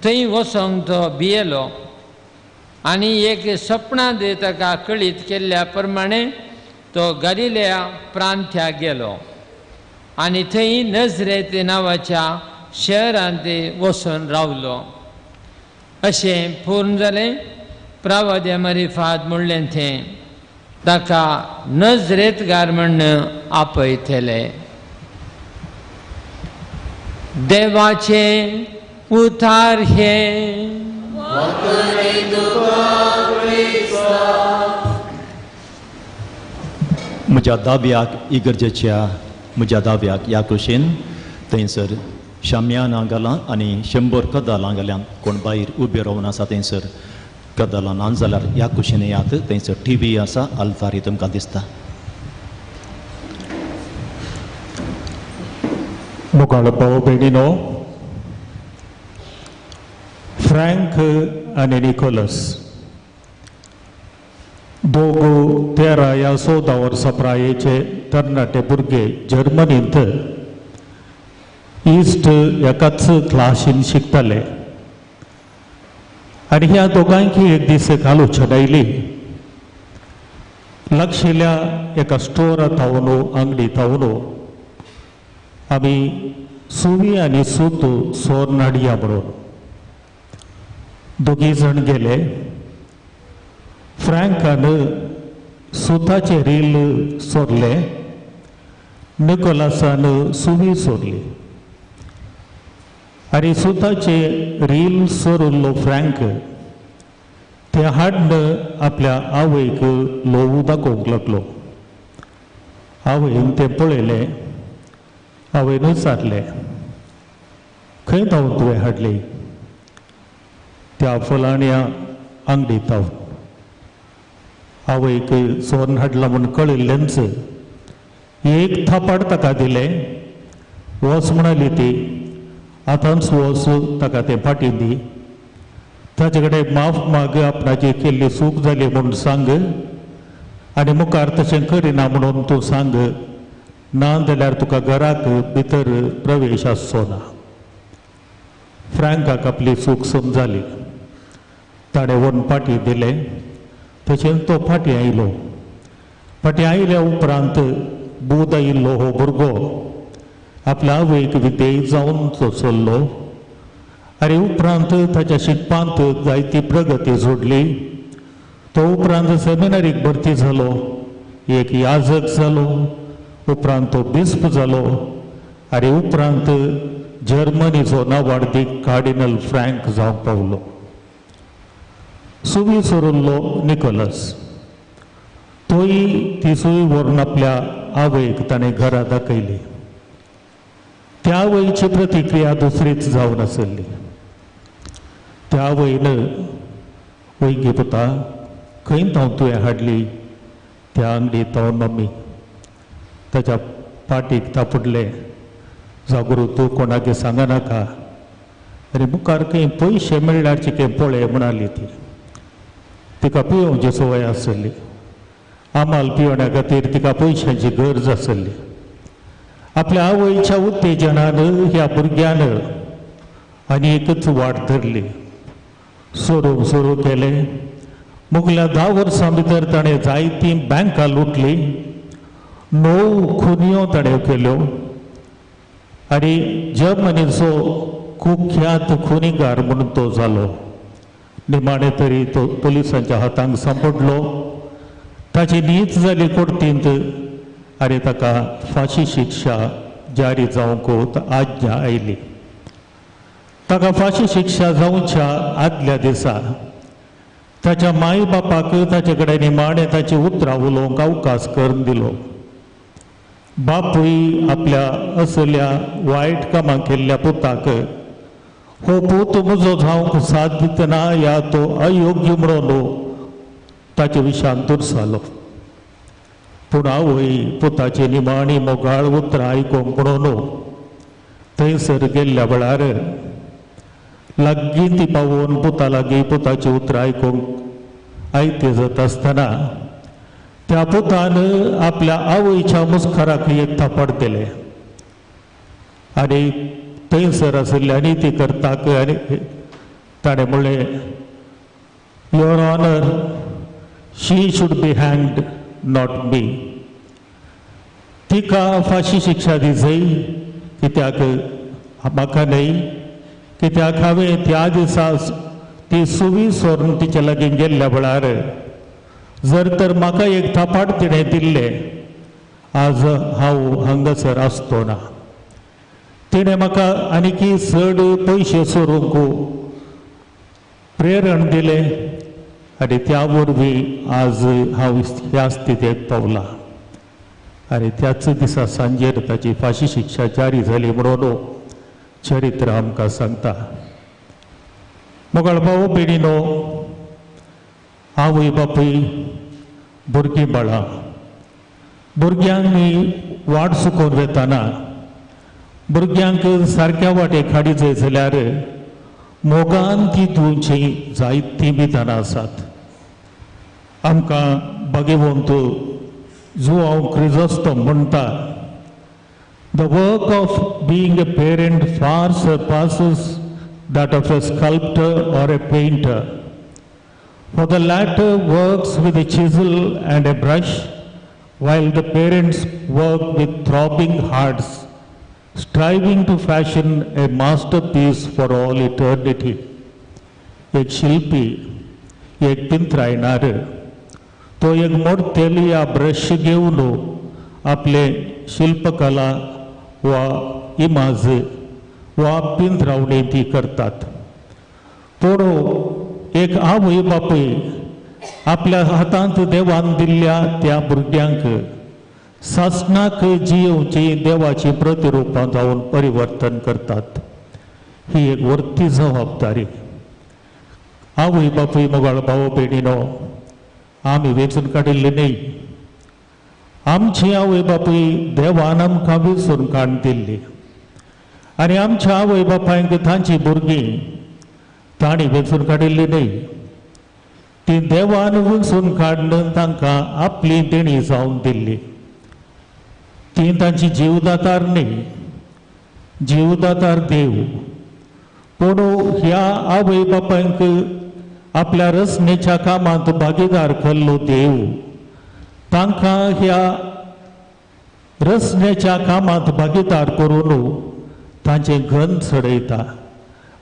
थंय वचोंक तो भियेलो आनी एक सपनांत ताका कळीत केल्ल्या प्रमाणे तो गलिलया प्रांत्याक गेलो आनी थंय नजरेत नांवाच्या शहरांत वचून रावलो. अशें पूर्ण जालें प्रवाद्या मरिफात म्हणलें थें ताका नजरेतगार म्हण आपयतले. देवाचे उतार हे म्हज्या दाव्याक इगर्जेच्या म्हज्या दाव्याक ह्या कुशीन थंयसर शाम्यानां घालां आनी 100 कदालां घाल्यान कोण भायर उबे रावन आसा थंयसर कदालां ना जाल्यार ह्या कुशीन येयात. थंयसर TV आसा, आल्तारी तुमकां दिसता. मुखार भाव भयणीनो, फ्रँक आनी निकोलस दोगू 13 या 14 वर्सां प्रायेचे तरणाटे भुरगे जर्मनींत इस्ट एकाच क्लासीन शिकताले आनी ह्या दोगांयकी एक दीस आलोचना आयली. लागशिल्ल्या एका स्टोरांत हांव अंगडीत हांव आमी सुवी आनी सूत सोरून हाडया म्हणून दोगी जाण गेले. फ्रँकान सुताचे रील सोरले, निकोलासान सुवी सोरली आनी सुताचे रील सोरिल्लो फ्रँक ते हाडन आपल्या आवयक लोवू दाखोवंक लागलो. आवयन तें पळयलें. आवयन विचारलें, खंय धांवन तुवें हाडली? त्या फलाण्या अंगडीत धांवन. आवयक सोन हाडला म्हूण कळिल्लेंच एक थापाड ताका दिलें. वच म्हणाली ती, आतांच वच ताका तें फाटीं दी. ताचे कडेन माफ माग, आपणाची केल्ली चूक जाली म्हूण सांग आनी मुखार तशें करिना म्हणून तूं सांग, ना जाल्यार तुका घराक भितर प्रवेश आसचो ना. फ्रँकाक आपली चूक समजाली. ताणें व्हरून फाटीं दिलें. तशें तो फाटीं आयलो. फाटीं आयल्या उपरांत बूद आयिल्लो हो भुरगो आपल्या आवयक विधेय जावन चल्लो आनी उपरांत ताच्या शिकपांत जायती प्रगती जोडली. तो उपरांत सेमिनारीक भरती जालो, एक याजक जालो, उपरांत तो बिस्प जालो आनी उपरांत जर्मनीचो नांवाडीक कार्डिनल फ्रँक जावंक पावलो. सुवी सोरिल्लो निकोलस, तोय ती सुवी व्हरून आपल्या आवयक ताणें घरा दाखयली. त्या आवयची प्रतिक्रिया दुसरीच जावन आसली. त्या आवयन, वैगी पुता, खंय धांवन तुवें हाडली? त्या अंगडीत धांवन मम्मी. ताच्या पाटीक तापडले, जागरू तूं कोणाक सांगनाका आनी मुखार खंय पयशे मेळ्ळ्यार चिके पळय म्हणाली ती. तिका पियोवची संवय आसली. आमाल पियोवण्या खातीर तिका पयशांची गरज आसली. आपल्या आवयच्या उत्तेजनान ह्या भुरग्यान आनी एकच वाट धरली. सुरू केले. मुगल्या 10 वर्सां भितर ताणें जायतीं बँकां लुटली, 9 खुन्यो ताणें केल्यो आनी जर्मनीचो कुख्यात खुनीगार म्हणून तो जालो. निमाणे तरी तो पुलिसांच्या हातांत सांपडलो. ताची न्हीद जाली कोर्टींत आनी ताका फाशी शिक्षा जारी जावंक आज्ञा आयली. ताका फाशी शिक्षा जावच्या आदल्या दिसा ताच्या माय बापाक ताचे कडेन निमाणे ताची उतरां उलोवंक अवकाश करून दिलो. बापूय आपल्या असल्या वायट कामां केल्ल्या पुताक हो पूत म्हजो जावंक साथ दितना या तो अयोग्य म्हणून ताचे विशान दुरसालो. पूण आवय पुताची निमाणी मोगाळ उतरां आयकूंक म्हणून थंयसर गेल्ल्या वेळार लागीं ती पावोवन पुता लागीं पुताची उतरां आयकूंक आयते जाता आसतना त्या पुतान आपल्या आवयच्या मुस्काराक एक थापड दिले आनी थंयसर आशिल्ल्या ती करताक आनी ताणें म्हणलें, your honour, she should be हँग्ड, नॉट मी. तिका फाशी शिक्षा दिजय, कित्याक म्हाका न्हय, कित्याक हांवें त्या दिसा ती सुवी सोरून तिच्या लागीं गेल्ल्या वेळार जर तर म्हाका एक थापाट तिणें दिल्लें आज हांव हांगासर आसतो ना. तिणें म्हाका आनीकी चड पयशे सोरूंक प्रेरण दिलें आनी त्या वरवीं आज हांव ह्या स्थितीक पावलां. आनी त्याच दिसा सांजेर ताची फाशी शिक्षा जारी जाली म्हणून चरित्र आमकां सांगता. मोगाळ भाव भयणीनो, आवय बापूय, भुरगीं बाळां, भुरग्यांक वाट चुकोवन वेताना भुरग्यांक सारक्या वाटेक हाडी जाय जाल्यार मोगान ती दिवची जायतीं विधानां आसात. आमकां भगवंत जुआंव क्रिझोस्टम म्हणटा, The work of being a parent far surpasses that of a sculptor or a painter. For the latter works with a chisel and a brush, while the parents work with throbbing hearts, striving to fashion a masterpiece for all eternity. एक शिल्पी, एक पिंत्रायणार, तो एक मोडतेलिया brush घेवन आपले शिल्पकला वा इमाज वा पिंजरावणी ती करतात. पूण एक आवय बापूय आपल्या हातांत देवान दिल्ल्या त्या भुरग्यांक सासणाक जियोवची देवाची प्रतिरुपां जावन परिवर्तन करतात. ही एक वर्ती जबाबदारी. आवय बापूय, मोगाळ भाव भयणीनो, आमी वेचून काडिल्ली न्ही. आमची आवय बापूय देवान आमकां वेचून काडून दिल्ली आनी आमच्या आवय बापायक तांची भुरगीं तांणी वेचून काडिल्ली न्ही. ती देवान वेचून काडून तांकां आपली देणी जावन दिल्ली. ती तांची जीवदातार न्ही, जीवदातार देव. पूण ह्या आवय बापायक आपल्या रचनेच्या कामांत भागीदार केल्लो देव तांकां ह्या रचनेच्या कामांत भागीदार करून तांचे गंध चडयता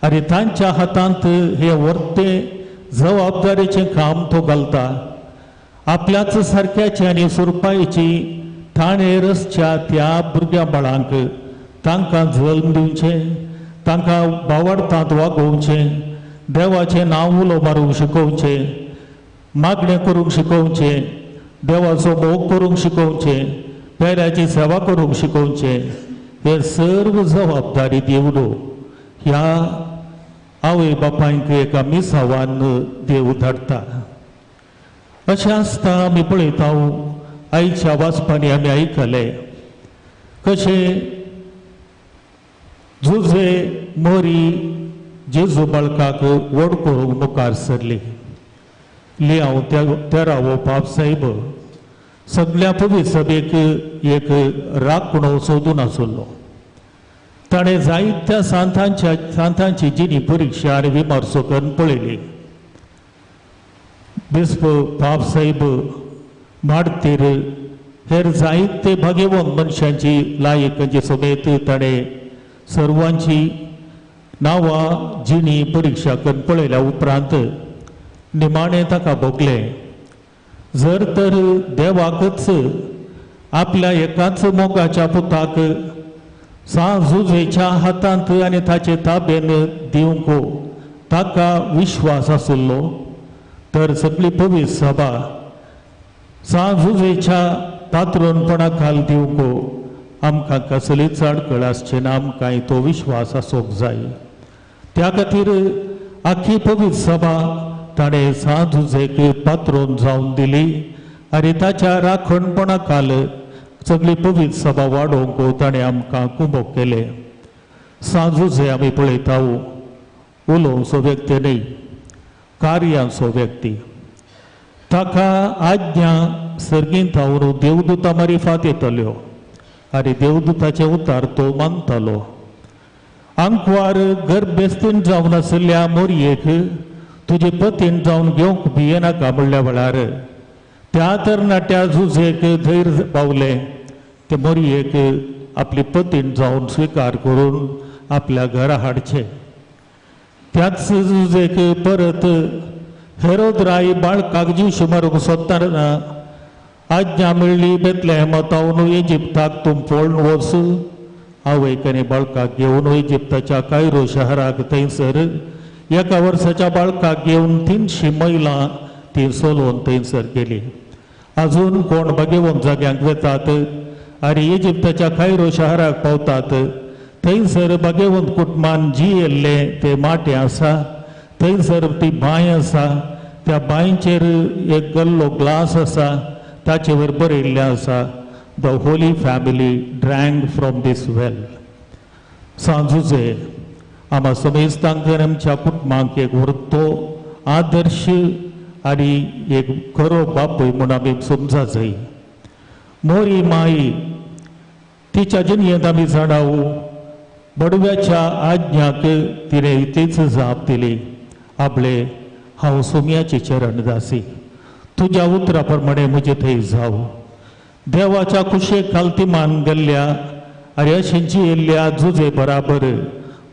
आनी तांच्या हातांत हे वर्ते जबाबदारेचें काम तो घालता. आपल्याच सारक्याची आनी सुरपायेची ताणें रसच्या त्या भुरग्या बाळांक तांकां जल्म दिवचें, तांकां बावडतांत वागोवचें, देवाचें नांव उलो मारूंक शिकोवचें, मागणें करूंक शिकोवचें, देवाचो मोग करूंक शिकोवचें, पेऱ्याची सेवा करूंक शिकोवचें, हे सर्व जबाबदारी दिवन ह्या आवय बापायक एका मिसावान देव धाडटा. अशें आसता आमी पळयता. आयच्या वाचपांनी आमी आयकलें कशें जुजे मोरी जेजू बाळकाक व्हड करूंक मुखार सरली. लियांव 13वो पाप साहेब सगळ्या पवित्र सभेक एक राखणो सोदून आसलो. ताणें जायत्या सांतांची जिणी परिक्षा आनी विमर्शो करून पळयली. बिस्प बापसाहेब माडतीर हेर जायते भाग्यवंत मनशांची लायकांची समेत ताणें सर्वांची नांवां जिणी परिक्षा करून पळयल्या उपरांत निमाणें ताका भोगलें. जर तर देवाकच आपल्या एकाच मोगाच्या पुताक सांजुजेच्या हातांत आनी ताचे ताब्यान दिवंक ताका विश्वास आशिल्लो तर सगळी पवित्र सभा सांजुजेच्या पात्रोनपणा खाल दिवंक आमकां कसलीच आडखळ आसची ना. आमकांय तो विश्वास आसूंक जाय. त्या खातीर आख्खी पवित्र सभा ताणें सांजुजेक पात्रोन जावन दिली आनी ताच्या राखणपणा खाल सगळी पवित्र सभा वाडोवंक ताणें आमकां कुमक केलें. सांजुजे आमी पळयता उलोवचो व्यक्ती न्ही, कार्यांचो व्यक्ती. ताका आज्ञा सर्गींत हांव देवदूता मारिफात येतल्यो आनी देवदूताचे उतार तो मानतालो. आंकवार गर्भेस्तीन जावन आशिल्ल्या मोरयेक तुजे पतीन जावन घेवंक भियेनाका म्हणल्या वेळार त्या तरणाट्या झुजेक धैर्य पावलें. ते मोरयेक आपली पतीन जावन स्विकार करून आपल्या घरा हाडचें. त्याच झुजेक परत हेरोद राय बाळकाक जीव मारूंक सोदतना आज्ञा मेळ्ळी बेतलेहेमांतावन इजिप्ताक तूं पळोवन वच. आवयक आनी बाळकाक घेवन इजिप्ताच्या कायरो शहराक थंयसर एका वर्साच्या बाळकाक घेवन 300 मैलां ती चलोवन थंयसर गेली. आजून कोण भाग्यवंत जाग्यांक वेतात आनी इजिप्ताच्या कायरो शहराक पावतात. थंयसर भाग्यवंत कुटुंबान जी येल्ले ते माटे आसा. थंयसर ती बांय आसा. त्या बांयचेर एक गल्लो ग्लास आसा. ताचे वयर बरयल्लें आसा the holy family drank from this well. सांजुजे आम्हा समेस्तांक आमच्या कुटुंबांक एक व्हरतो आदर्श आनी एक खरो बापूय म्हूण आमी समजा जाय. मोरी माई तिच्या जिणयेंत आमी जाणाव बडव्याच्या आज्ञाक तिणें तीच जाप दिली. आपले हांव सुमयाचे चरण दासी, तुज्या उतरा प्रमाणे म्हजे थंय जाव. देवाच्या कुशेक खालतीमान गेल्ल्या आनी अशें जियेल्ल्या झुजे बराबर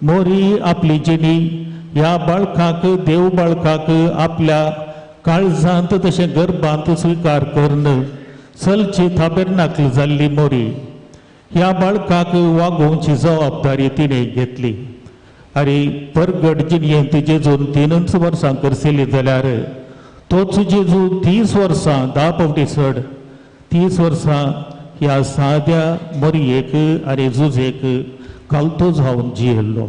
मोरी आपली जिणी ह्या बाळकाक देव बाळकाक आपल्या काळजांत तशें गर्भांत स्विकार करून चलची ताबेरनाकल जाल्ली मोरी ह्या बाळकाक वागोवची जबाबदारी तिणें घेतली. आनी परगट जिणयेंत जेजून 3 वर्सां करसिली जाल्यार तोच जेजू 30 वर्सां 10 फावटी चड 30 वर्सां ह्या साद्या मोरयेक आनी झुजेक कालतो जावन जियेल्लो.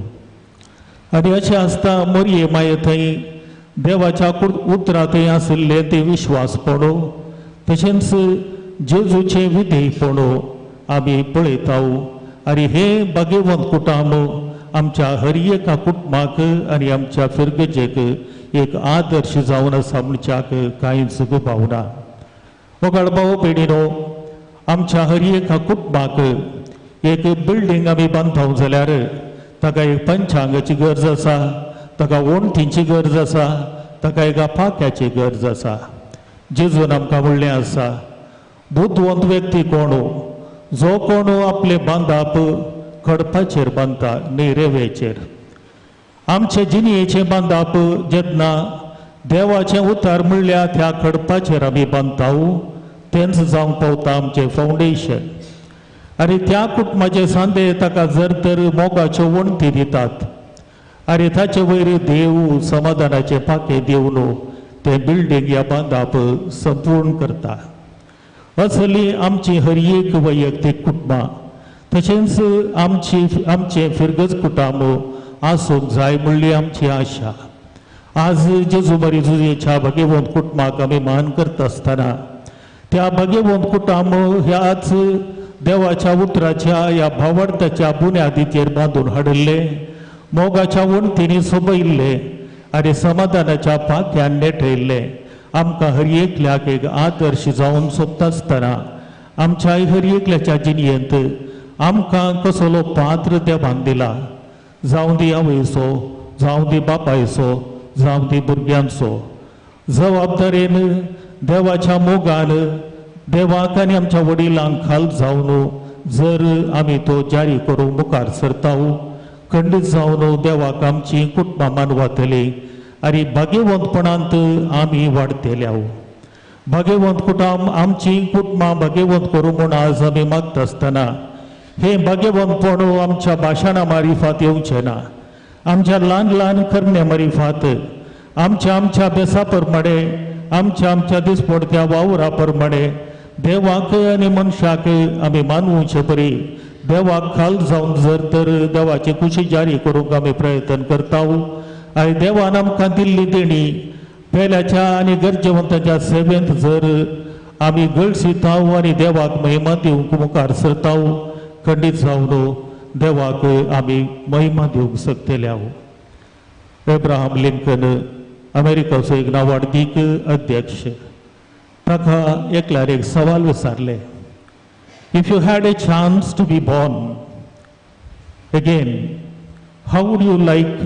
आनी अशें आसता मोरये माये थंय देवाच्या उतरां थंय आशिल्ले ते विश्वासपणो तशेंच जेजूचे विधेयपणो आमी पळयता. आनी हे भाग्यवंत कुटुंब आमच्या हर एका कुटुंबाक आनी आमच्या फिरगजेक एक आदर्श जावन आसा म्हणच्याक कांयच दुबाव ना. वगळ भाव भयणीनो, आमच्या हर एका कुटुंबाक एक बिल्डींग आमी बांदता जाल्यार ताका एक पंचांगाची गरज आसा, ताका वणटींची गरज आसा, ताका एका पाक्याची गरज आसा. जेजून आमकां म्हणलें आसा बुद्धवंत व्यक्ती कोण जो कोण आपले बांदाप खडपाचेर बांदता न्ही रेंवेचेर. आमचे जिणयेचें बांदाप जेन्ना देवाचें उतार म्हणल्यार त्या खडपाचेर आमी बांदता तेंच जावंक पावता आमचें फावंडेशन. आनी त्या कुटुंबाचे सांदे ताका जर तर मोगाच्यो वणटी दितात आनी ताचे वयर देव समाधानाचे पाके दिवन तें बिल्डींग ह्या बांदाप संपूर्ण करता. असली आमची हर एक वैयक्तीक कुटुंबां तशेंच आमचें फिरगज कुटुंब आसूंक जाय म्हणली आमची आशा. आज जेजू मारी झुजेच्या भाग्यवंत कुटुंबाक आमी मान करता आसतना त्या भाग्यवंत कुटुंब ह्याच देवाच्या उतराच्या ह्या भावार्थाच्या बुन्यादीचेर बांदून हाडिल्ले, मोगाच्या वणटींनी सोबयल्ले आनी समाधानाच्या पाक्यान नेटयल्ले आमकां हर एकल्याक एक आदर्श जावन सोदता आसतना आमच्या हर एकल्याच्या जिणयेंत आमकां कसलो पात्र देवान दिला. जावं दी आवयचो, जावं दी बापायचो, जावं दी भुरग्यांचो. जबाबदारेन देवाच्या मोगान देवाक आनी आमच्या वडिलांक खाल जावन जर आमी तो जारी करूंक मुखार सरताव खंडीत जावन देवाक आमची कुटुंबां मानवतली आनी भाग्यवंतपणांत आमी वाडतल्याव भाग्यवंत कुटुंब आमची कुटुंबां भाग्यवंत करूं म्हूण आज आमी मागता आसतना हे भाग्यवंतपण आमच्या भाशणा मारिफात येवचें ना आमच्या ल्हान ल्हान करण्या मारिफात आमच्या अभ्यासा प्रमाणे आमच्या दिसपडत्या वावरा प्रमाणे देवाक आनी मनशाक आमी मानवचे परी देवाक खाल जावन जर तर देवाची खुशी जारी करूंक आमी प्रयत्न करताव आनी देवान आमकां दिल्ली देणी पेल्याच्या आनी गरजेवंतांच्या सेवेंत जर आमी गळसिताव आनी देवाक महिमा दिवंक मुखार सरताव खंडीत जावन देवाक आमी महिमा दिवंक शकतल्याव एब्राहम लिंकन अमेरिकाचो एक नांवाडीक अध्यक्ष ताका एकल्यार एक सवाल विचारले if you had a chance to be born again how would you like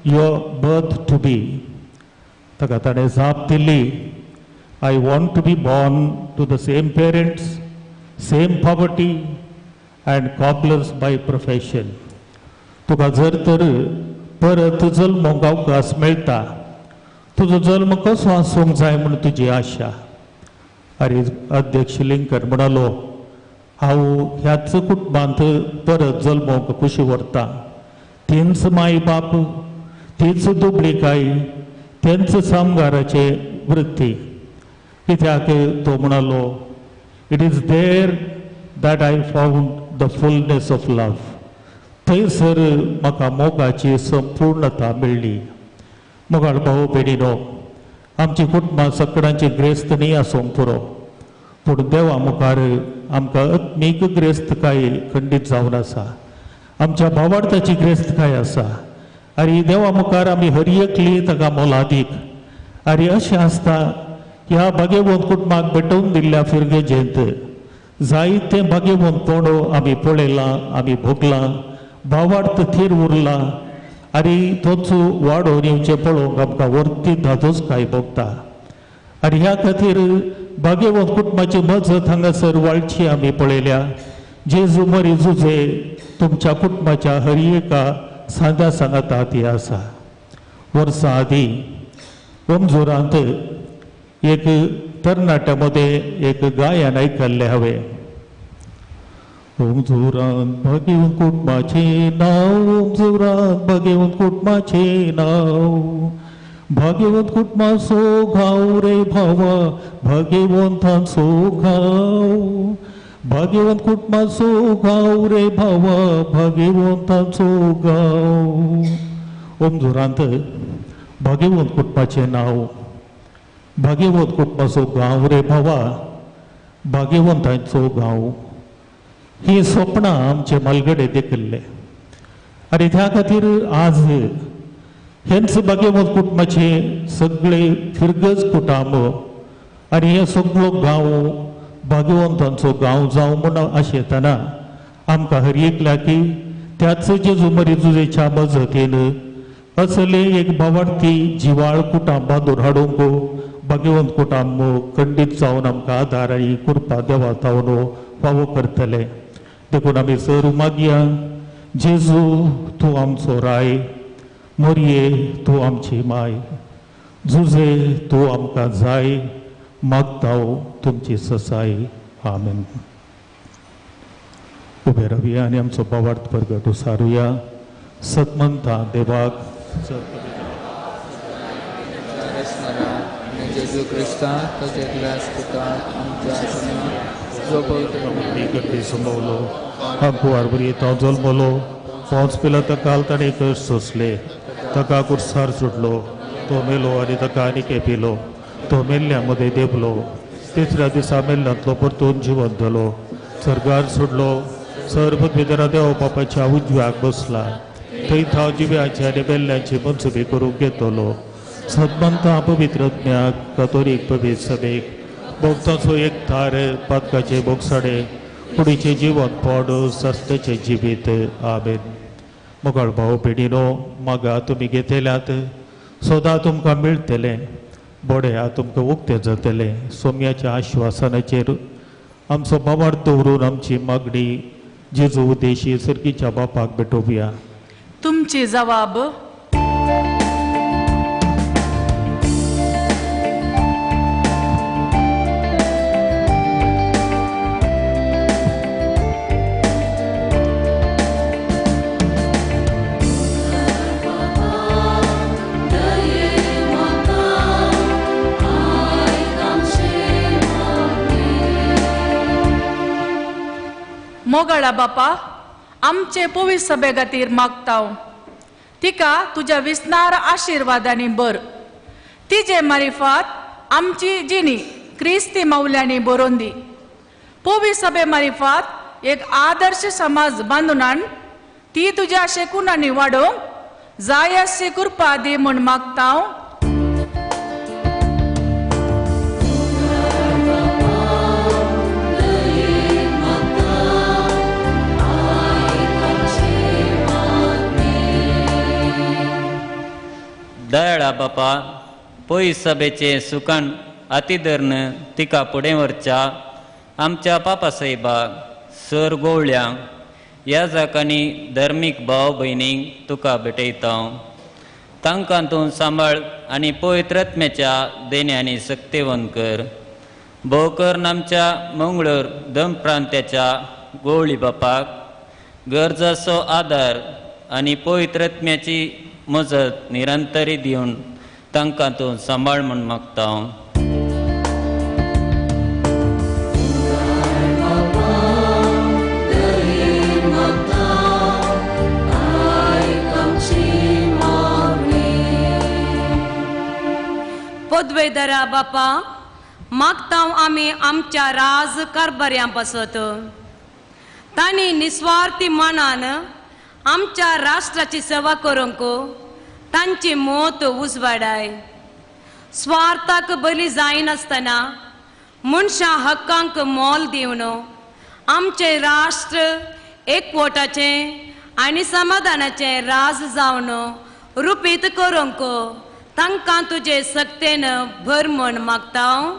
your birth to be ताका ताणें जाप दिल्ली I want to be born to the same parents same poverty and cobblers by profession तुका जर तर परत जल्मोंक अवकाश मेळटा तुजो जल्म कसो आसूंक जाय म्हूण तुजी आशा अरे अध्यक्ष लिंकन म्हणालो हांव ह्याच कुटुंबांत परत जल्मोंक कुशी व्हरता तींच माय बाप तीच दुबळीकाय तेंच सामगाराचे वृत्ती कित्याक तो म्हणालो it is there that I found the fullness of love थंयसर म्हाका मोगाची संपूर्णता मेळ्ळी मोगाळ भाऊ भयणीनो आमची कुटुंबां सगळ्यांची ग्रेस्त न्ही आसूंक पुरो पूण देवा मुखार आमकां आत्मीक ग्रेस्तकाय खंडीत जावन आसा आमच्या भावार्थाची ग्रेस्तकाय आसा आनी देवा मुखार आमी हरियकली ताका मोलादीक आनी अशें आसता ह्या भाग्यवंत कुटुंबाक भेटोवन दिल्ल्या फिरगेजेंत जायते भाग्यवंतपण आमी पळयलां आमी भोगलां भावार्थ थीर उरला आनी तोच वाडोवन येवचें पळोवंक आमकां वर्ती धादोस काय भोगता आनी ह्या खातीर भाग्यवंत कुटुंबाची मजत हांगासर वाडची आमी पळयल्या जेजू मरी जुजे तुमच्या कुटुंबाच्या हर एका सांद्या सांगातात ही आसा वर्सां आदीं ओमजोरांत एक तरणाट्या मध्ये एक गायन आयकल्लें हांवें ओमजोरांत भाग्यवंत कुटुंबाचें नांव ओमजोरांत भाग्यवंत कुटुंबाचें नांव भाग्यवंत कुटुंबाचो गांव रे भावा भाग्यवंतांचो गांव भाग्यवंत कुटुंबाचो गांव रे भावा भाग्यवंतांचो गांव ओमजोरांत भाग्यवंत कुटुंबाचें नांव भाग्यवंत कुटुंबाचो गांव रे भावा भाग्यवंतांचो गांव ही स्वप्नां आमचे मालगडे देखिल्ले आनी त्या खातीर आज हेंच भाग्यवंत कुटुंबाचे सगळे फिरगज कुटुंब आनी हे सगळो गांव भाग्यवंतांचो गांव जावं म्हूण आशेतना आमकां हर एकल्या की त्याच जेजू मरी जुजेच्या मजतीन असले एक भावार्थी जिवाळ कुटुंब बांदून हाडूंक भाग्यवंत कुटुंब खंडीत जावन आमकां आदार आनी कृपा देवा तावन फावो करतले देखून आमी सर मागया जेजू तूं आमचो राय मोरये तूं आमची माय जुजे तूं आमकां जाय मागताव तुमची ससाय आमेन उबे रावया आनी आमचो भावार्थ परगट उसारुया सतमंता देवाक जेजू क्रिस्तांत ताचे आसपुताक आमच्या जो पवित्र संभवलो कुवार बरी तो जल्मलो पोंच पिला ताका ताणें कश्ट सोंसले ताका कुर्सार सुटलो तो मेलो आनी ताका आनीक पिलो तो मेल्ल्या मदें देंवलो तिसऱ्या दिसा मेल्ल्यांतलो परतून जिवंत जालो सर्गार सोडलो सर्व भितर देव बापाच्या उजव्याक बसला थंय हांव जिव्याचे आनी मेल्ल्यांची मनसुबी करूंक येतलो सदमंता पवित्रज्ञाक कातोलीक पवित्र सभेक भोगताचो एक थार पातकाचे भोगसाडे कुडीचे जिवन पड सस्तेचे जिवीत आमेन मोगाळ भाव भयणीनो मागा तुमी घेतल्यात सदां तुमकां मेळटलें बोड्या तुमकां उक्तें जातलें सोम्याच्या आश्वासनाचेर आमचो बाबाड दवरून आमची मागणी जेजू उद्देशी सर्गीच्या बापाक भेटोवया. तुमची जबाब मोगळा बापा आमचे पवित्र सभे खातीर मागताव तिका तुझ्या विस्नार आशिर्वादांनी बर तिजे मारिफात आमची जिणी क्रिस्ती मौल्यांनी बरोवन दी. पवित्र सभे मारिफात एक आदर्श समाज बांदून हाड ती तुझ्या शेकुनांनी वाडोवंक जाय अशी कृपा दी म्हूण मागताव. दयाळा बापा पयस सभेचे सुकान आतिधर्न तिका फुडें व्हरच्या आमच्या पापा साहेबाक सर गोवळ्यांक ह्या जाकांनी धर्मीक भाव भयणींक तुका भेटयता. तांकां तूं सांबाळ आनी पवित्र आत्म्याच्या देण्यांनी सक्तेवन कर. भोवकर आमच्या मंगळूर दम प्रांत्याच्या गोवळी बापाक गरजाचो आदार आनी पवित्र आत्म्याची मजत निरंतरी दिवन तांकां तूं सांबाळ म्हूण मागता. पदवेदरा बापा मागताव आमी आमच्या राज कारभाऱ्यां पासत तांणी निस्वार्थी मनान आमच्या राष्ट्राची सेवा करूंक तांची मोत उजवाडाय. स्वार्थाक बली जायनासतना मनशा हक्कांक मोल दिवन आमचे राष्ट्र एकवटाचे आनी समाधानाचे राज जावन रुपीत करूंक तांकां तुजे सक्तेन भर म्हूण मागताव.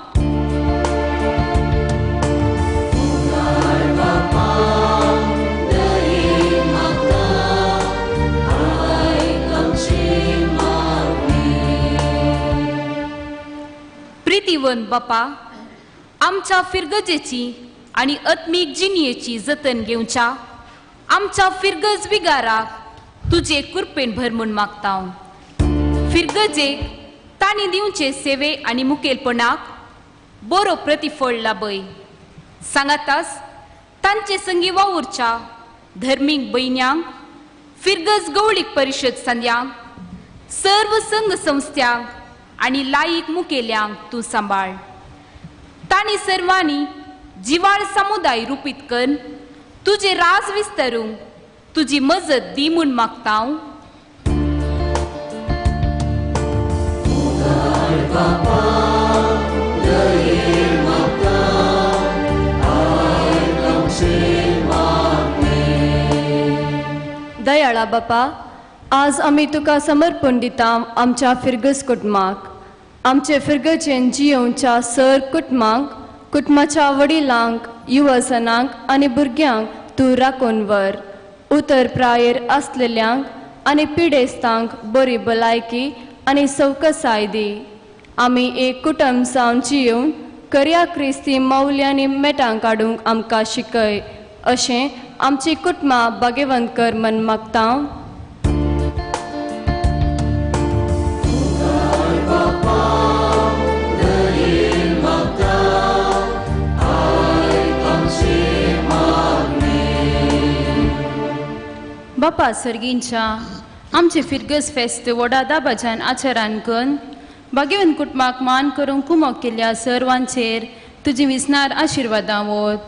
प्रितीवन बापा आमच्या फिरगजेची आणि आत्मीक जिणयेची जतन घेवच्या आमच्या फिरगज विगाराक तुजे कृपेन भर म्हूण मागताव. फिरगजेक तांणी दिवचे सेवे आनी मुखेलपणाक बरो प्रतिफळ लाभय. सांगातास तांचे संगी वावुरच्या धर्मीक भयण्यांक फिरगज गवळीक परिशद सांद्यांक सर्व संघ संस्थ्यांक आनी लायीक मुखेल्यांक तूं सांबाळ. तांणी सर्वांनी जिवाळ समुदाय रुपीत करून तुजे राज विस्तारूंक तुजी मजत दी म्हूण मागताव. दयाळा बापा आज आमी तुका समर्पण दिता आमच्या फिरगज कुटुंबाक. आमचे फिरगजेन जियोवच्या सर कुटुंबाक कुटुंबाच्या वडिलांक युवजनांक आनी भुरग्यांक तूं राखून व्हर. उतर प्रायेर आसलेल्यांक आनी पिडेस्तांक बरी भलायकी आनी सवकसाय दी. आमी एक कुटुंब जावन जियोवन खऱ्या क्रिस्ती मौल्यांनी मेटां काडूंक आमकां शिकय अशें आमची कुटुंबां भाग्यवंत कर म्हूण मागतां. बापा सर्गींच्या आमचे फिरगज फेस्त व्हडा दाबाजान आचरान करून भाग्यवंत कुटुंबाक मान करूंक कुमक केल्ल्या सर्वांचेर तुजी विस्नार आशिर्वादां वत.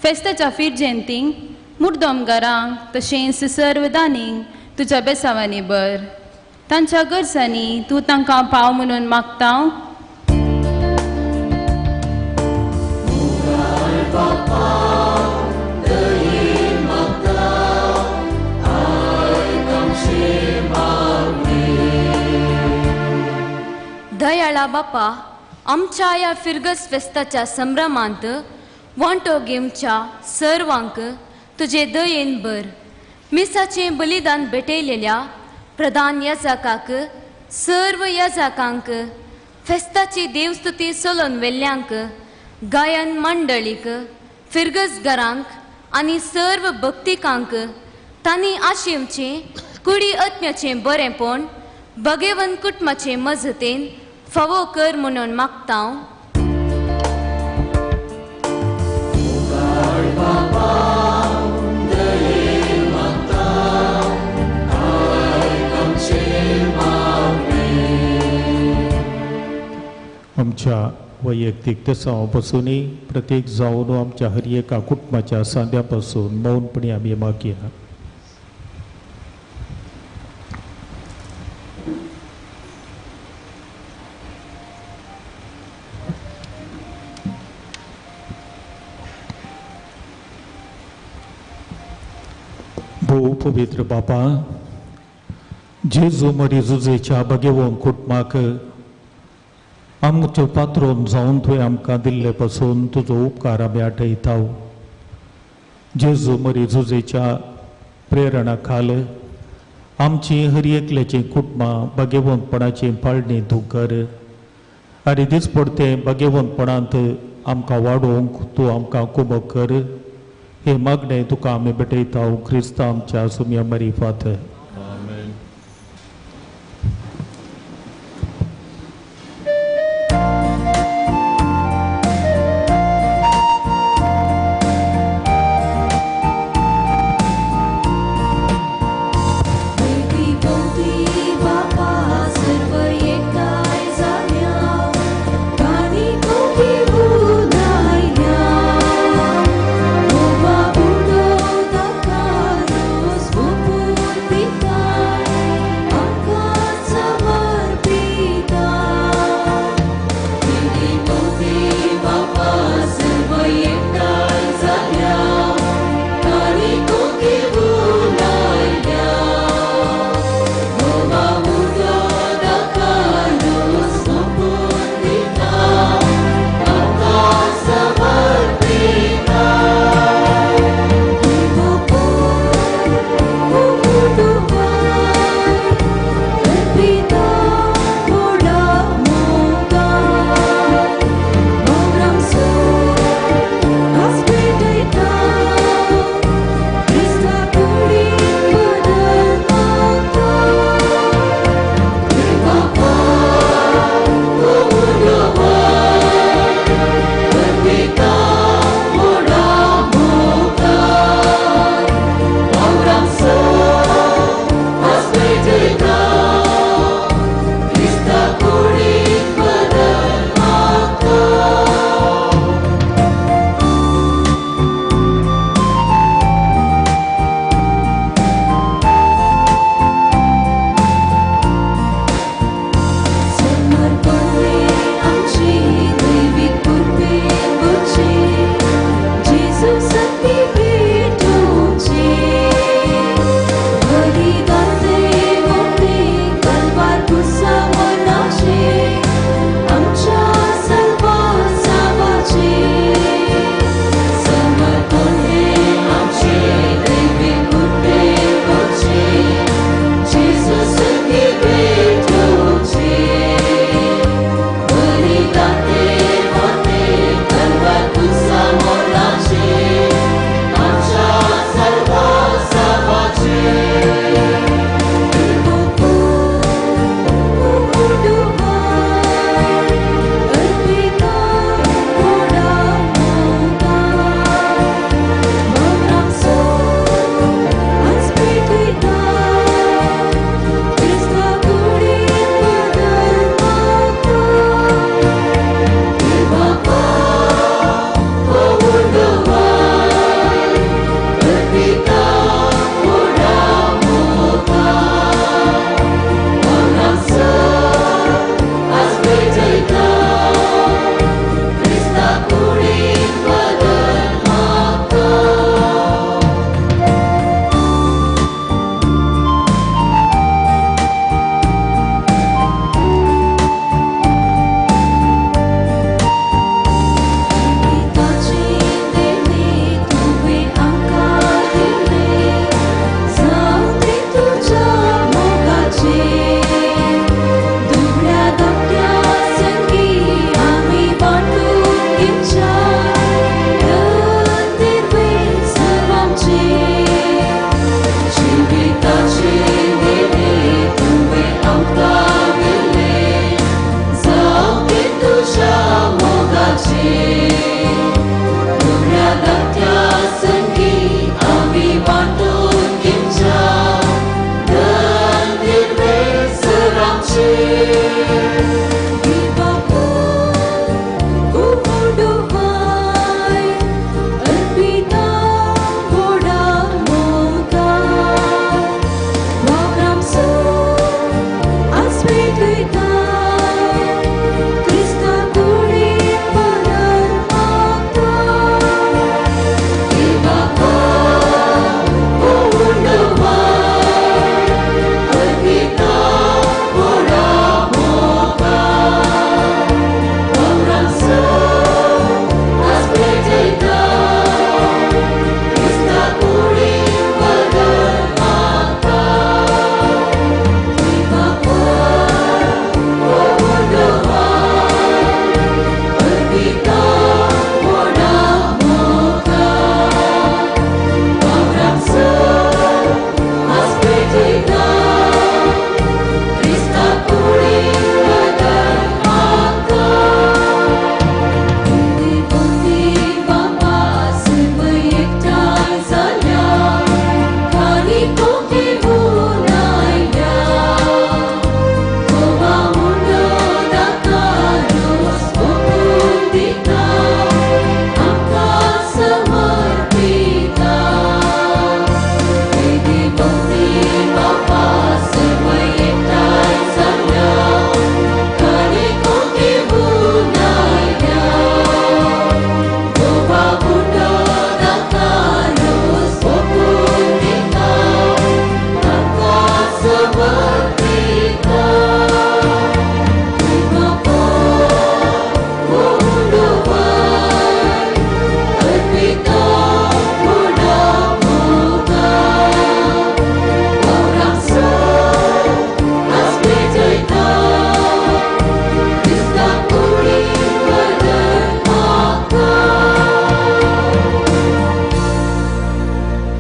फेस्ताच्या फिरजेंतींक मुर्दोमगारांक तशेंच सर्व दानींक तुज्या बेसावांनी बर. तांच्या गरजांनी तूं तांकां पाव म्हणून मागतां. दयाळा बापा, आमच्या या फिरगस फेस्ताच्या संभ्रमांत वांटो घेवच्या सर्वांक तुझे दयेन बर. मिसाचें बलिदान भेटयलेल्या प्रधान याजकाक, सर्व याजकांक, फेस्ताची देवस्तुती चलोवन वेल्ल्यांक, गायन मंडळीक, फिरगसगरांक आनी सर्व भक्तिकांक तांणी आशिमचें कुडी आत्म्याचें बरेंपण भगेवन कुटुंबाचे मजतेन फावो कर म्हणून मागता. आमच्या वैयक्तीक तेसांपासूनय प्रत्येक जावन आमच्या हर एका कुटुंबाच्या सांद्यापासून मौनपणी आमी मागया. भोव पवित्र बापा, जेजू मरी जुजेच्या बगेवोन कुटुंबाक आमच्यो पात्रोन जावन तुवें आमकां दिल्ले पासून तुजो उपकार आमी आठयता. जेजू मरी जुजेच्या प्रेरणा खाल आमची हर एकल्याची कुटुंबां बगेवंतपणाची पाळणी तूं कर आनी दिसपडते बगेवंतपणांत आमकां वाडोवंक तूं आमकां कुमक कर. हे मागणें तुका आमी भेटयता क्रिस्तांव आमच्या सुम्या मरी फात. Be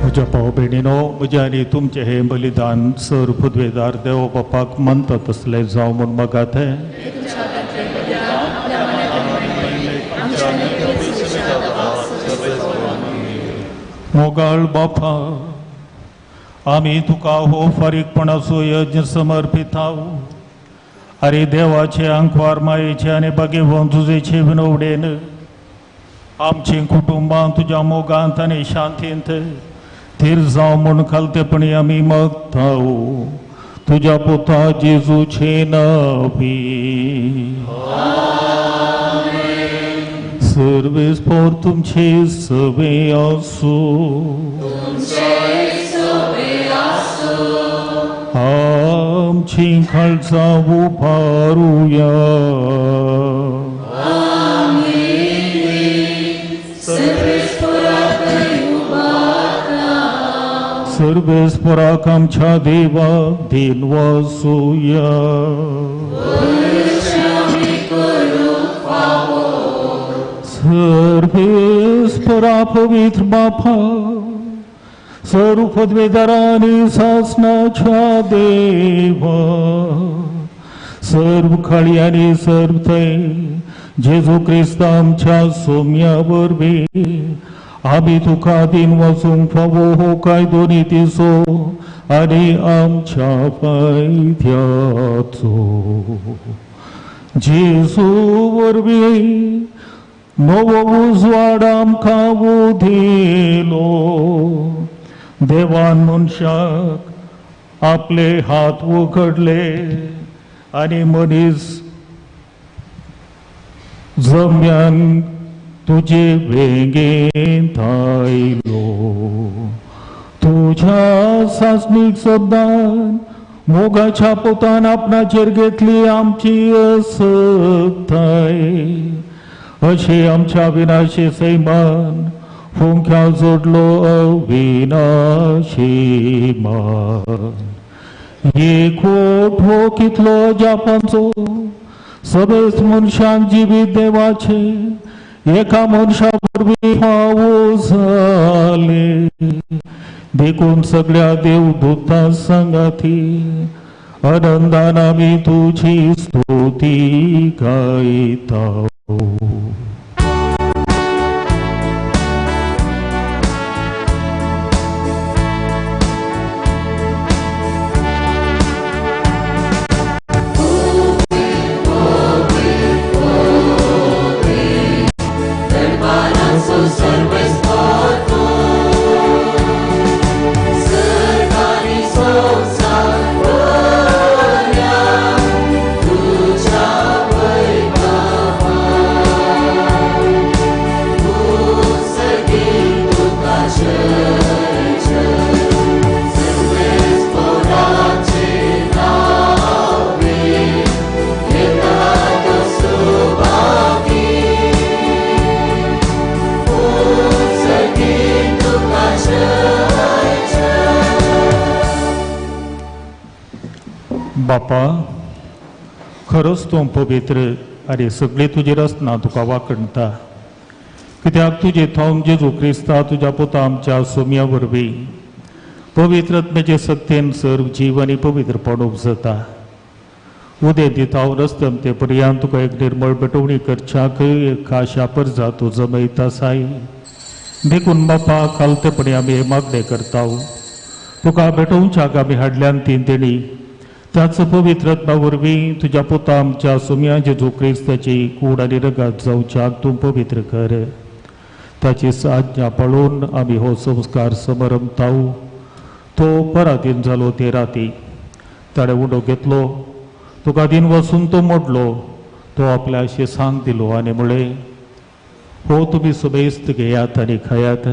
म्हज्या भाव भयणीनो, म्हजें आनी तुमचें हें बलिदान सर पदवेदार देव बापाक मानता तसलें जावं म्हूण मागात. मोगाळ बापा, आमी तुका हो फारीकपणाचो यज्ञ समर्पिताव. अरे देवाचे आंकवार मायेचे आनी बागेवन तुजेचे विनवडेन आमची कुटुंबां तुज्या मोगांत आनी शांतींत थीर जावं म्हूण खालतेपणी आमी मागताव. तुज्या पुता जेजूचे नांवी. सर्वेस्पर तुमचे सवे आसूं. आमची खालसा उबारुया. सर्वेस्पराक आमच्या देवा दिन वासूया. सर्वेस्परा पवित्र बापा, सर्व पदवेदारांनी सासनाच्या देवा, सर्व खाळी आनी सर्व थंय जेजू क्रिस्त आमच्या सोम्या वरवीं आमी तुका दिन वचूंक फावो हो कायदो नितीचो आनी आमच्या फायद्याचो. जेजू वरवीं नवो उजवाड आमकां दिलो. देवान मनशाक आपले हात उगडले आनी मनीस जम्यान तुजे वेगेंत आयलो. तुज्या सासणीक शब्दान मोगाच्या पोतान आपणाचेर घेतली आमची असक्ताय. अशें आमच्या विनाशी सैमान फुंक्या जोडलो अविनाशी मान. एकवट हो कितलो जापांचो सगळेच मनशांक जिवीत देवाचे एका मनशा वरवीं फावो जाले. देखून सगळ्या देवदूतां संगाती आनंदान आमी तुजी स्तुती गायता. बापा खरोच तूं पवित्र आनी सगळी तुजी रचना तुका वाकणटा कित्याक तुजे थोम जेजू क्रिस्ता तुज्या पुता आमच्या सोम्या वरवीं पवित्रत्मेचे सत्येन सर्व जीव आनी पवित्रपण उपजता उदे दिता रस्तम ते पर्यंत तुका एक निर्मळ पेटवणी करच्याक एक खाशा परजा तूं जमयता साई देखून बापा खालतेपणी आमी हे मागणे करता तुका भेटोवच्याक आमी हाडल्यान तीन तेणी त्याच पवित्रत्मा वरवीं तुज्या पुता आमच्या सोम्या जेजू क्रिस्ताची कूड आनी रगत जावच्याक तूं पवित्र कर ताची आज्ञा पळोवन आमी हो संस्कार समरमता तो परातीन जालो ते राती ताणें उडो घेतलो तुका दिन वचून तो मोडलो तो आपल्या शेसांक दिलो आनी म्हळें हो तुमी सुबेस्त घेयात आनी खायात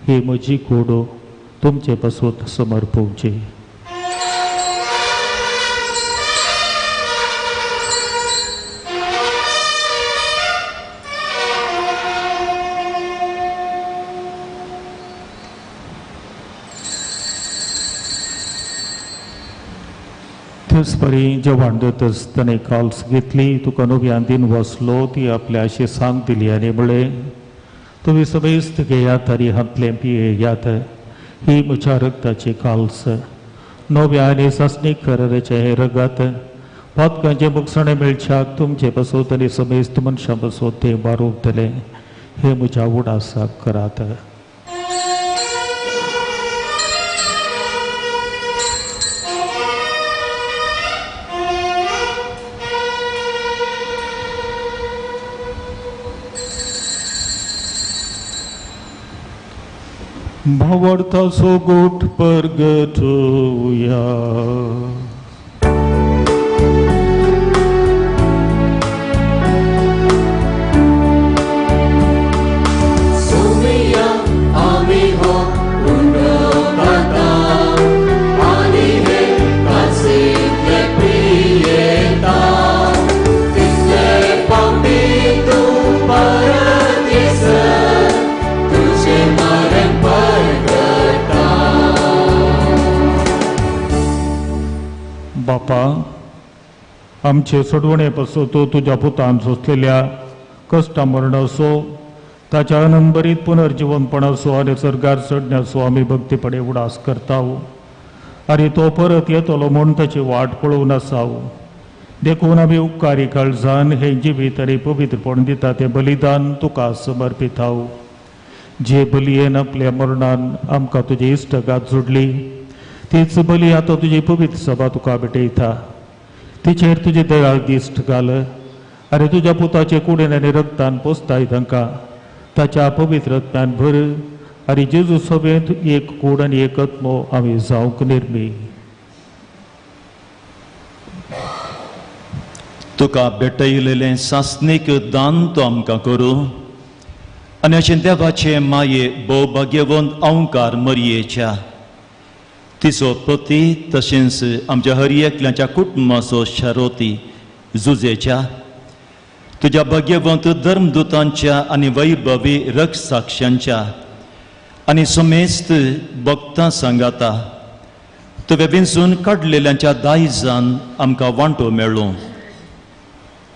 ही म्हजी कूड तुमचे पासून समर्पोवची तेचपरी जेवण देतच ताणें काल्स घेतली तुका नव्यान दिन वसलो ती आपल्या शेसांक दिली आनी म्हळें तुमी समेस्त घेयात आनी हातलें पियेयात ही म्हज्या रगताची काल्स नव्या आनी सासणीक कराराचें हें रगत पातकांचे मुखसणे मेळच्याक तुमचे बसोत आनी समेस्त मनशां बसोत तें बारोवतलें हे म्हज्या उडासाक करात भावार्थाचो गोठ परगटुया सोमिया आमी हो उंडो खाता आनी हे कासीतले पियेता तितले पापी तूं परत येसर तुझे मरण बापा आमचे सोडवणे पासो तो तुज्या पुतान सोंसलेल्या कश्टा मरणाचो ताच्या अनंबरीत पुनर्जीवनपणाचो आनी सर्गार चडण्याचो आमी भक्तीपणे उडास करता आनी तो परत येतलो म्हूण ताची वाट पळोवन आसा देखून आमी उपकारी काळजान हे जिवीत आनी पवित्रपण दिता तें बलिदान तुका समर्पिता जे बलयेन आपल्या मरणान आमकां तुजी इश्टगात जोडली तीच बली आतां तुजी पवित्र सभा तुका भेटयता तिचेर तुजे दयाळ दिश्ट घाल आनी तुज्या पुताचे कुडीन आनी रगतान पोसताय तांकां ताच्या पवित्रत्म्यान भर आनी जेजू सभेंत एक कूड आनी एक आत्मो आमी जावंक निर्मी तुका भेटयलेलें सासणीक दान तो आमकां करूं आनी अशें देवाचे माये भोवभाग्यवंत अवंकार मरयेच्या तिचो पती तशेंच आमच्या हर एकल्याच्या कुटुंबाचो शारोती जुजेच्या तुज्या भाग्यवंत धर्मदुतांच्या आनी वैभवी रक्षसाक्षांच्या आनी समेस्त भक्तां सांगाता तुवें विंचून काडलेल्यांच्या दायजान आमकां वांटो मेळ्ळो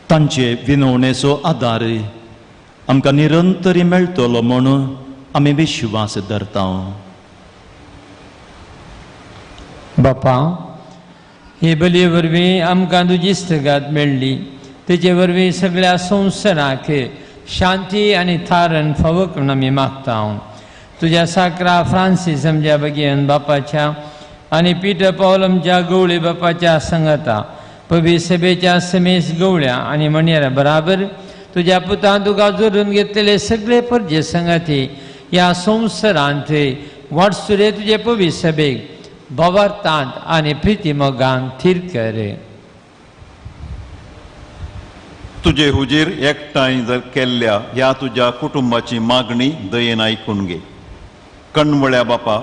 तांचे विनवणेचो आदार आमकां निरंतरी मेळटलो म्हूण आमी विश्वास धरता बापा हे बलये वरवीं आमकां तुजी इश्टगात मेळ्ळी तेजे वरवीं सगळ्या संवसाराक शांती आनी थारण फावो करून आमी मागता तुज्या साकरा फ्रांसीस आमच्या भगियन बापाच्या आनी पिटर पौल आमच्या गवळी बापाच्या संगता पवित्र सभेच्या समेस गवळ्या आनी मणियारा बराबर तुज्या पुतान तुका जोडून घेतलेले सगळे परजे संगती ह्या संवसारांत वाटसुरे तुजे पवित्र सभेक भवार्थांत आनी प्रिती मोगान थीर कर तुजे हुजीर एकठांय जर केल्ल्या ह्या तुज्या कुटुंबाची मागणी दयेन आयकून घे कणवळ्या बापा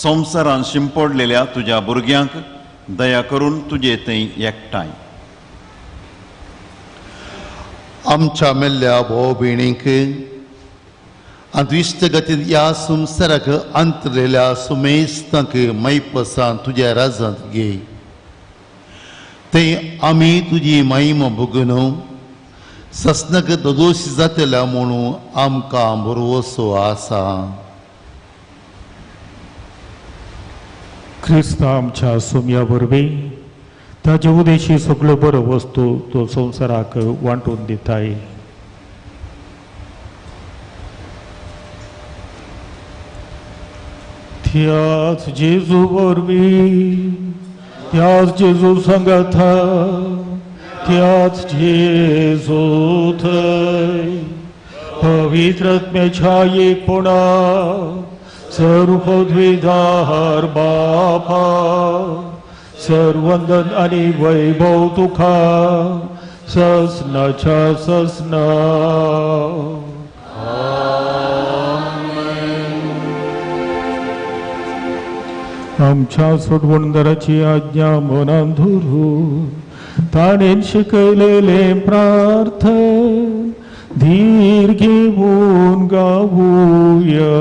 संवसारान शिंपडलेल्या तुज्या भुरग्यांक दया करून तुजे थंय एकठांय आमच्या मेल्ल्या भाव भयणीक अद्विश्ट गतीन ह्या संवसाराक अंतरलेल्या सुमेस्तांक मैपसां तुज्या राजांत घे ते आमी तुजी महिमा भोगून सस्नक दोदोश जातला म्हणून आमकां बरोवसो आसा. ख्रिस्त आमच्या सोम्या वरवीं ताचे उदेशी सगळ्यो बऱ्यो वस्तू तो संवसाराक वांटून दिताय. त्याच जेजू वरवीं त्याच जेजू संगत त्याच जेजू थंय पवित्रत्म्याच्या एकपणा सर्वद्विधार बापा सर्वंदन आणि वैभव तुका ससनाच्या ससना. आमच्या सोडवणदाराची आज्ञा मनान धरून ताणेन शिकयलेले प्रार्थन धीर घेऊन गावूया.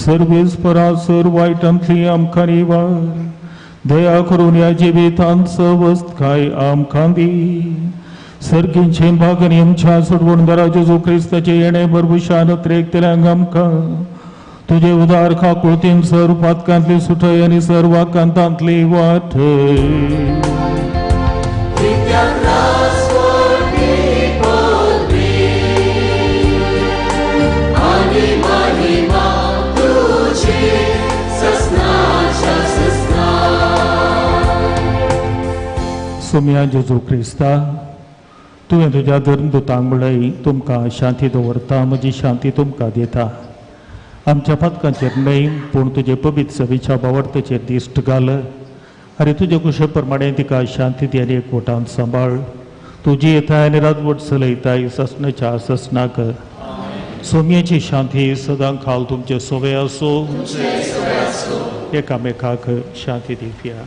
सर्वेस्परा सर वायटांतली आमकां निवार दया करून या जिवितांत सवस्त काय आमकां दी. सर्गींचे भागनी आमच्या सोडवणदारा जेजू क्रिस्ताचे येणे बरभुशान त्रेकतल्यांक आमकां तुजे उदार काकुळतीन सर्व पातकांतली सुटय आनी सर्व वाकांतांतली वाटय. सोम्या जेजू क्रिस्ता तुवें तुज्या धर्मदुतांक म्हणय तुमकां शांती दवरता म्हजी शांती तुमकां दिता. आमच्या पथकांचेर न्हय पूण तुजे पवित्र सभेच्या बावर्तेचेर दिश्ट घाल आनी तुजे कुशे प्रमाणे तिका शांती दी आनी एकवटान सांबाळ. तुजी येताय आनी राजवट चलयताय ससनाच्या ससनाक. सोम्याची शांती सदां खाल तुमचे सोवे आसूं. एकामेकाक शांती दिवया.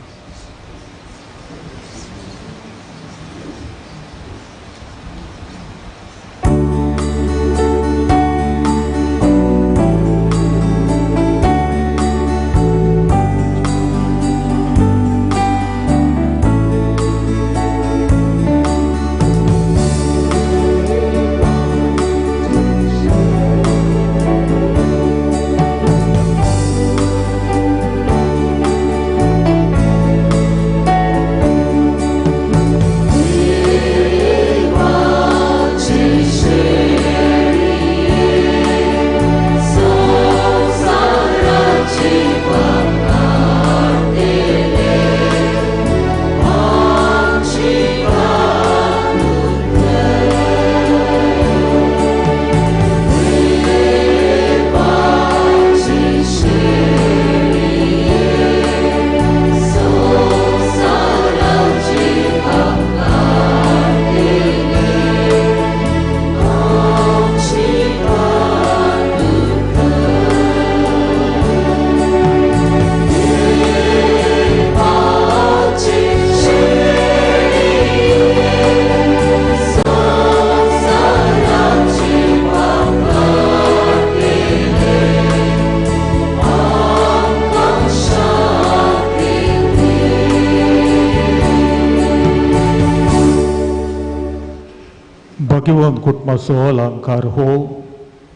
भाग्यवान कुटुंबाचो अलंकार हो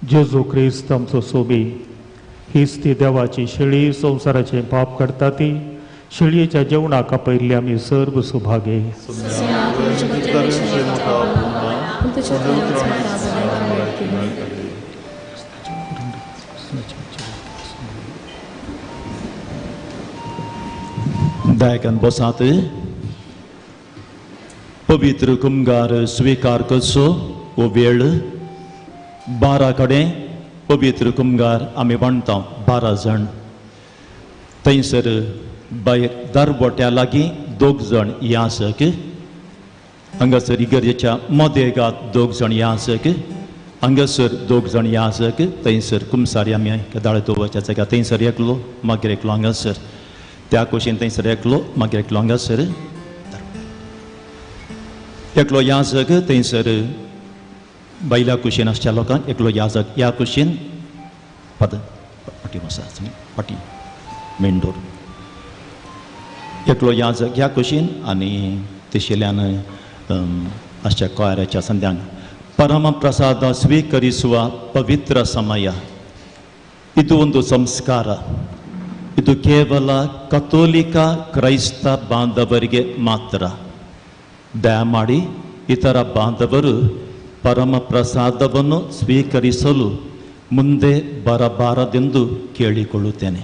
जेजू क्रिस्त आमचो सोबी. हीच ती देवाची शेळी, संवसाराचें पाप काडटा ती. शेळयेच्या जेवणाक आपयल्ले आमी सर्व सुभागे. दयाकन बसात. पवित्र कुमगार स्वीकार करचो हो वेळ. 12 कडेन पवित्र कुमगार आमी बांदता 12 जाण. थंयसर भायर दारवट्या लागीं 2 जाण यासक. हांगासर इगर्जेच्या मदेगात 2 जाण यासक. हांगासर 2 जाण यासक. थंयसर कुमसारी आमी दाळे दवरच्या जाग्यार थंयसर एकलो, मागीर एकलो हांगासर. त्या कुशीन थंयसर एकलो, मागीर एकलो हांगासर. एकलो याजक थंयसर बायल्या कुशीन आसच्या लोकांक. एकलो याजक ह्या कुशीन फाटी वसा फाटी मेन डोर. एकलो याजक ह्या कुशीन आनी तेशेल्यान आसच्या कोयराच्या संध्यान परम प्रसाद ಸ್ವೀಕರಿಸುವ ಪವಿತ್ರ ಸಮಯ ಇದು. ಒಂದು ಸಂಸ್ಕಾರ. ಇದು ಕೇವಲ ಕಥೋಲಿಕ ಕ್ರೈಸ್ತ ಬಾಂಧವರಿಗೆ ಮಾತ್ರ. ದಯಮಾಡಿ ಇತರ ಬಾಂಧವರು ಪರಮ ಪ್ರಸಾದವನ್ನು ಸ್ವೀಕರಿಸಲು ಮುಂದೆ ಬರಬಾರದೆಂದು ಕೇಳಿಕೊಳ್ಳುತ್ತೇನೆ.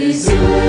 Jesus,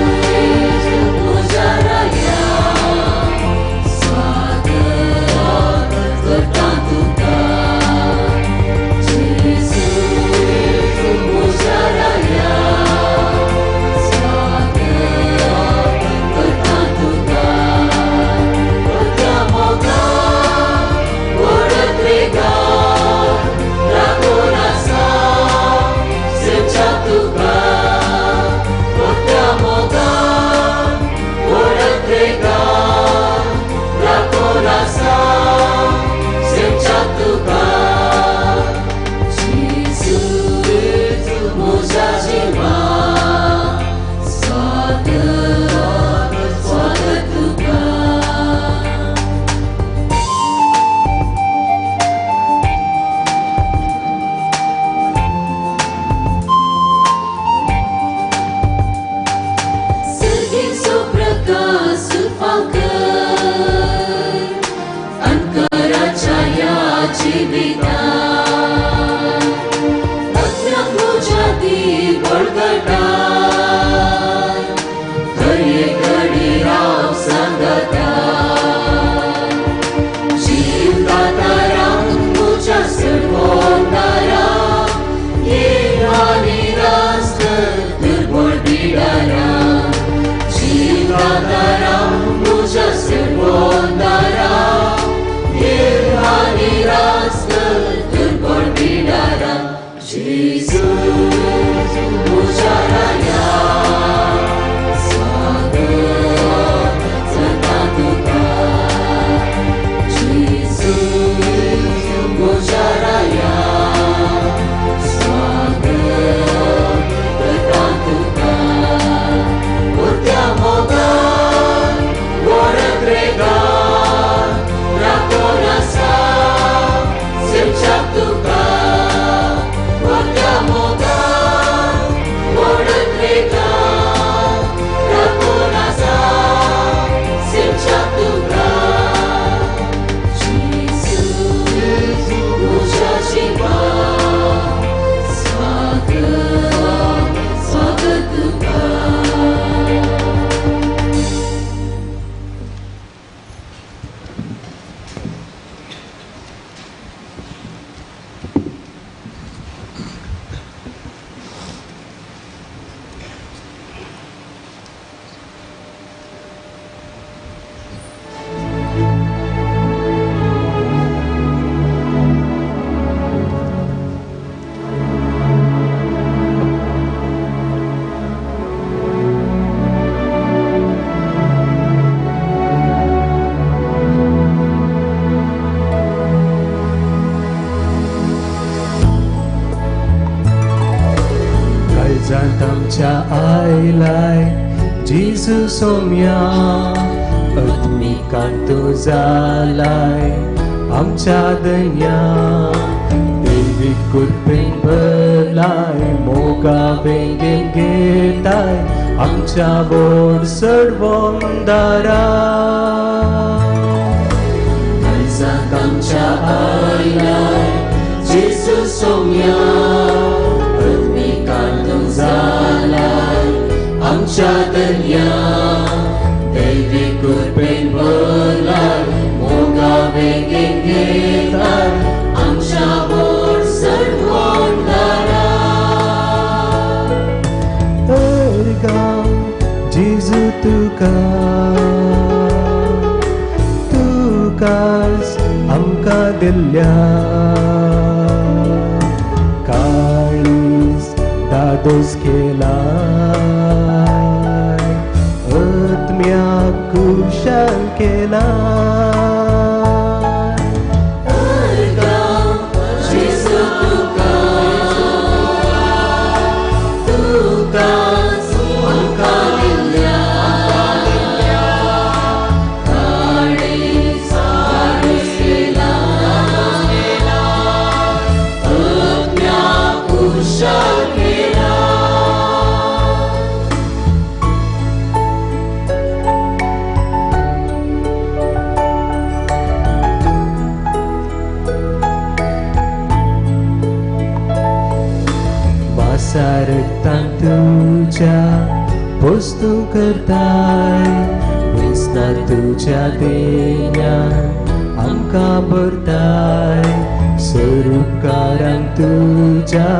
Jesus, Musharaya, Swagat, Satatuka. Jesus, Musharaya, Swagat, Satatuka. Urtia Mogan, Waradregan, Rakonasa, Simchatuka. आमच्या आयलाय जेजू सोम्या अग्निकांत जालाय आमच्या दन्या दैवी कृपेन भरलाय मोगा बेंगेन घेताय आमच्या बोडसड वंदारा आयजात आमच्या आयलाय जेजू सोम्या जालाय आमच्या दर्या दैवी कृपेन भरलाय मोगा बेगीन घेताय आमच्या बोडसड वंदारा अर्गांव जेजू तुकाच आमकां दिल्ल्या दादोस केलाय आत्म्याक कुशल केलाय तुकाच आमकां दिल्ल्या काळीज दादोस केलाय आत्म्याक कुशल सारतान तुझ्या वस्तू करताय वेसना तुझ्या देण्यान आमकां भरताय स्वरूपकारांक तुझ्या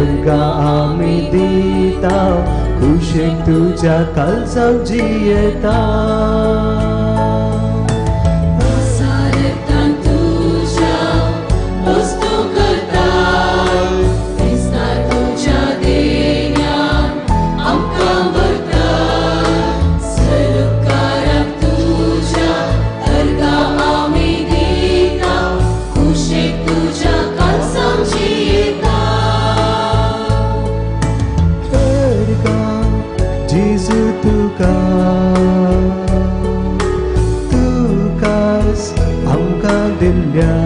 अर्गा आमी दिता कुशेक तुझ्या काळजाक जियेता तुकाच आमकां दिल्ल्या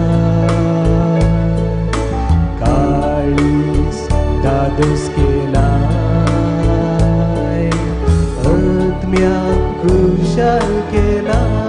काळीज दादोस केलाय आत्म्याक कुशल केलाय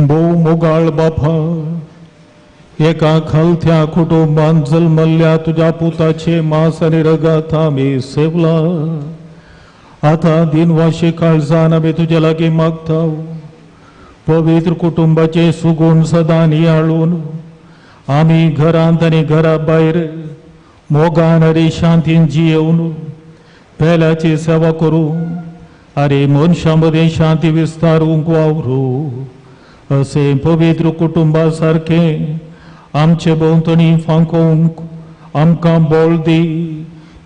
भोव मोगाळ बापा, एका खालत्या कुटुंबान जल्मल्ल्या तुझ्या पुताचे मांस आणि रगत आम्ही सेवला. आता दिनवाशी काळजान आम्ही तुझ्या लागी मागता. पवित्र कुटुंबाचे सुगुण सदा नियाळून आम्ही घरांत आणि घरा भायर मोगान आणि शांतीन जियेवन पेल्याची सेवा करू आणि मनशांमध्ये शांती विस्तारूंक वावरू. असे पवित्र कुटुंबासारखे आमचे भोंवतणी फांकोवंक आमकां बळ दी.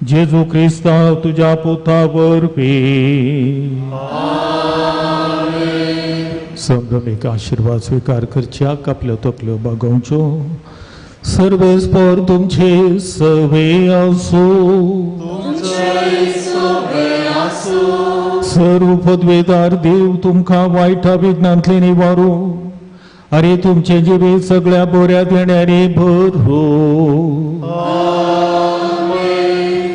जेजू क्रिस्ता तुझ्या पुता वरवीं संभ्रमीक आशीर्वाद स्वीकार करच्याक आपल्यो तकल्यो बागोवच्यो. सर्वेस्पर तुमचे सवे आसूं. सर्व पदवेदार देव तुमकां वायटा विघ्नांतले निवारो आनी तुमचे जिबेंत सगळ्या बऱ्या देण्यानी भरो.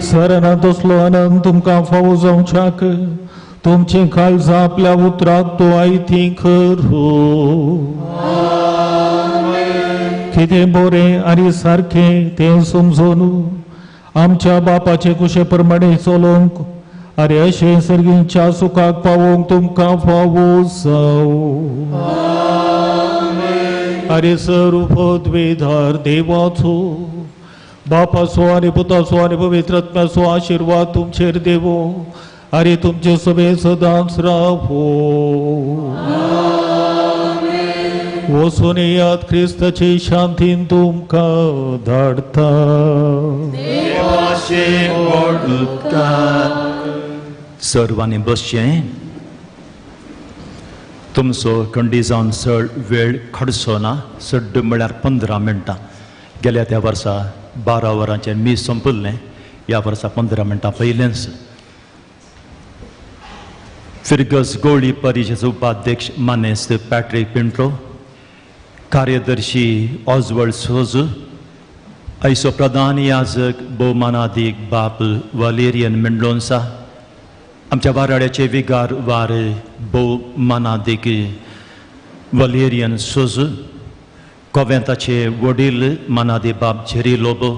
सराना तसलो आनंद तुमकां फावो जावच्याक तुमचे काळजां आपल्या उतराक तो आयती करो. कितें बरें आनी सारखें तें समजून आमच्या बापाचे कुशे प्रमाणे चलोवंक आनी अशें सर्गीच्या सुखाक पावोवंक तुमकां फावो जावं. आनी सर्व पदवेदार देवाचो बापाचो आनी पुताचो आनी पवित्र आत्म्याचो आशीर्वाद तुमचेर देवो आनी तुमचे सभे सदांच रावो. वचून येयात, क्रिस्ताची शांतीन तुमकां धाडटा. सर्वांनी बसचें. तुमचो खंडी जावन चड वेळ खडचो ना. सड्ड म्हळ्यार 15 मिनटां. गेल्या त्या वर्सा 12 वरांचें मीस संपल्लें. ह्या वर्सा 15 मिनटां पयलेंच. फिर्गस गवळी परिशदेचो उपाध्यक्ष मानेस्त पॅट्रिक पिंट्रो, कार्यदर्शी ऑजवर्ड सोज, ऐसो प्रधान याजक भोवमानादीक बाप वालेरियन मेंडोन्सा, आमच्या वाराड्याचे विगार वार भोवमानादीक वालेरियन सोज, कॉवेंताचे वडील मानादी बाप झेरी लोबो,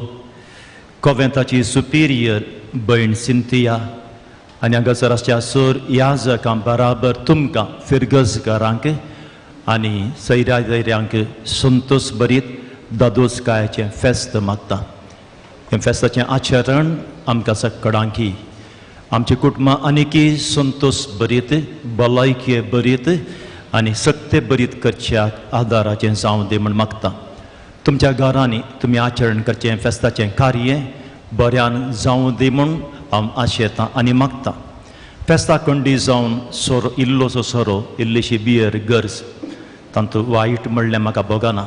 कॉवेंताची सुपिरियर भयण सिंथिया आनी हांगासराच्या सर याजकां बराबर तुमकां फिर्गसकारांक आनी सैऱ्या दैऱ्यांक संतोश भरीत दादोसकायाचें फेस्त मागता. हे फेस्ताचें आचरण आमकां सगळ्यांकी आमचे कुटुंबां आनिकी संतोश भरीत, भलायके भरीत आनी सक्ते भरीत करच्याक आदाराचें जावं दी म्हण मागता. तुमच्या घरांनी तुमी आचरण करचें फेस्ताचें कार्य बऱ्यान जावं दी म्हूण हांव आशेतां आनी मागतां. फेस्ताक खंडी जावन सोरो इल्लोसो सोरो, इल्लीशी बियर गर्स, तातूंत वायट म्हणलें म्हाका भोगना,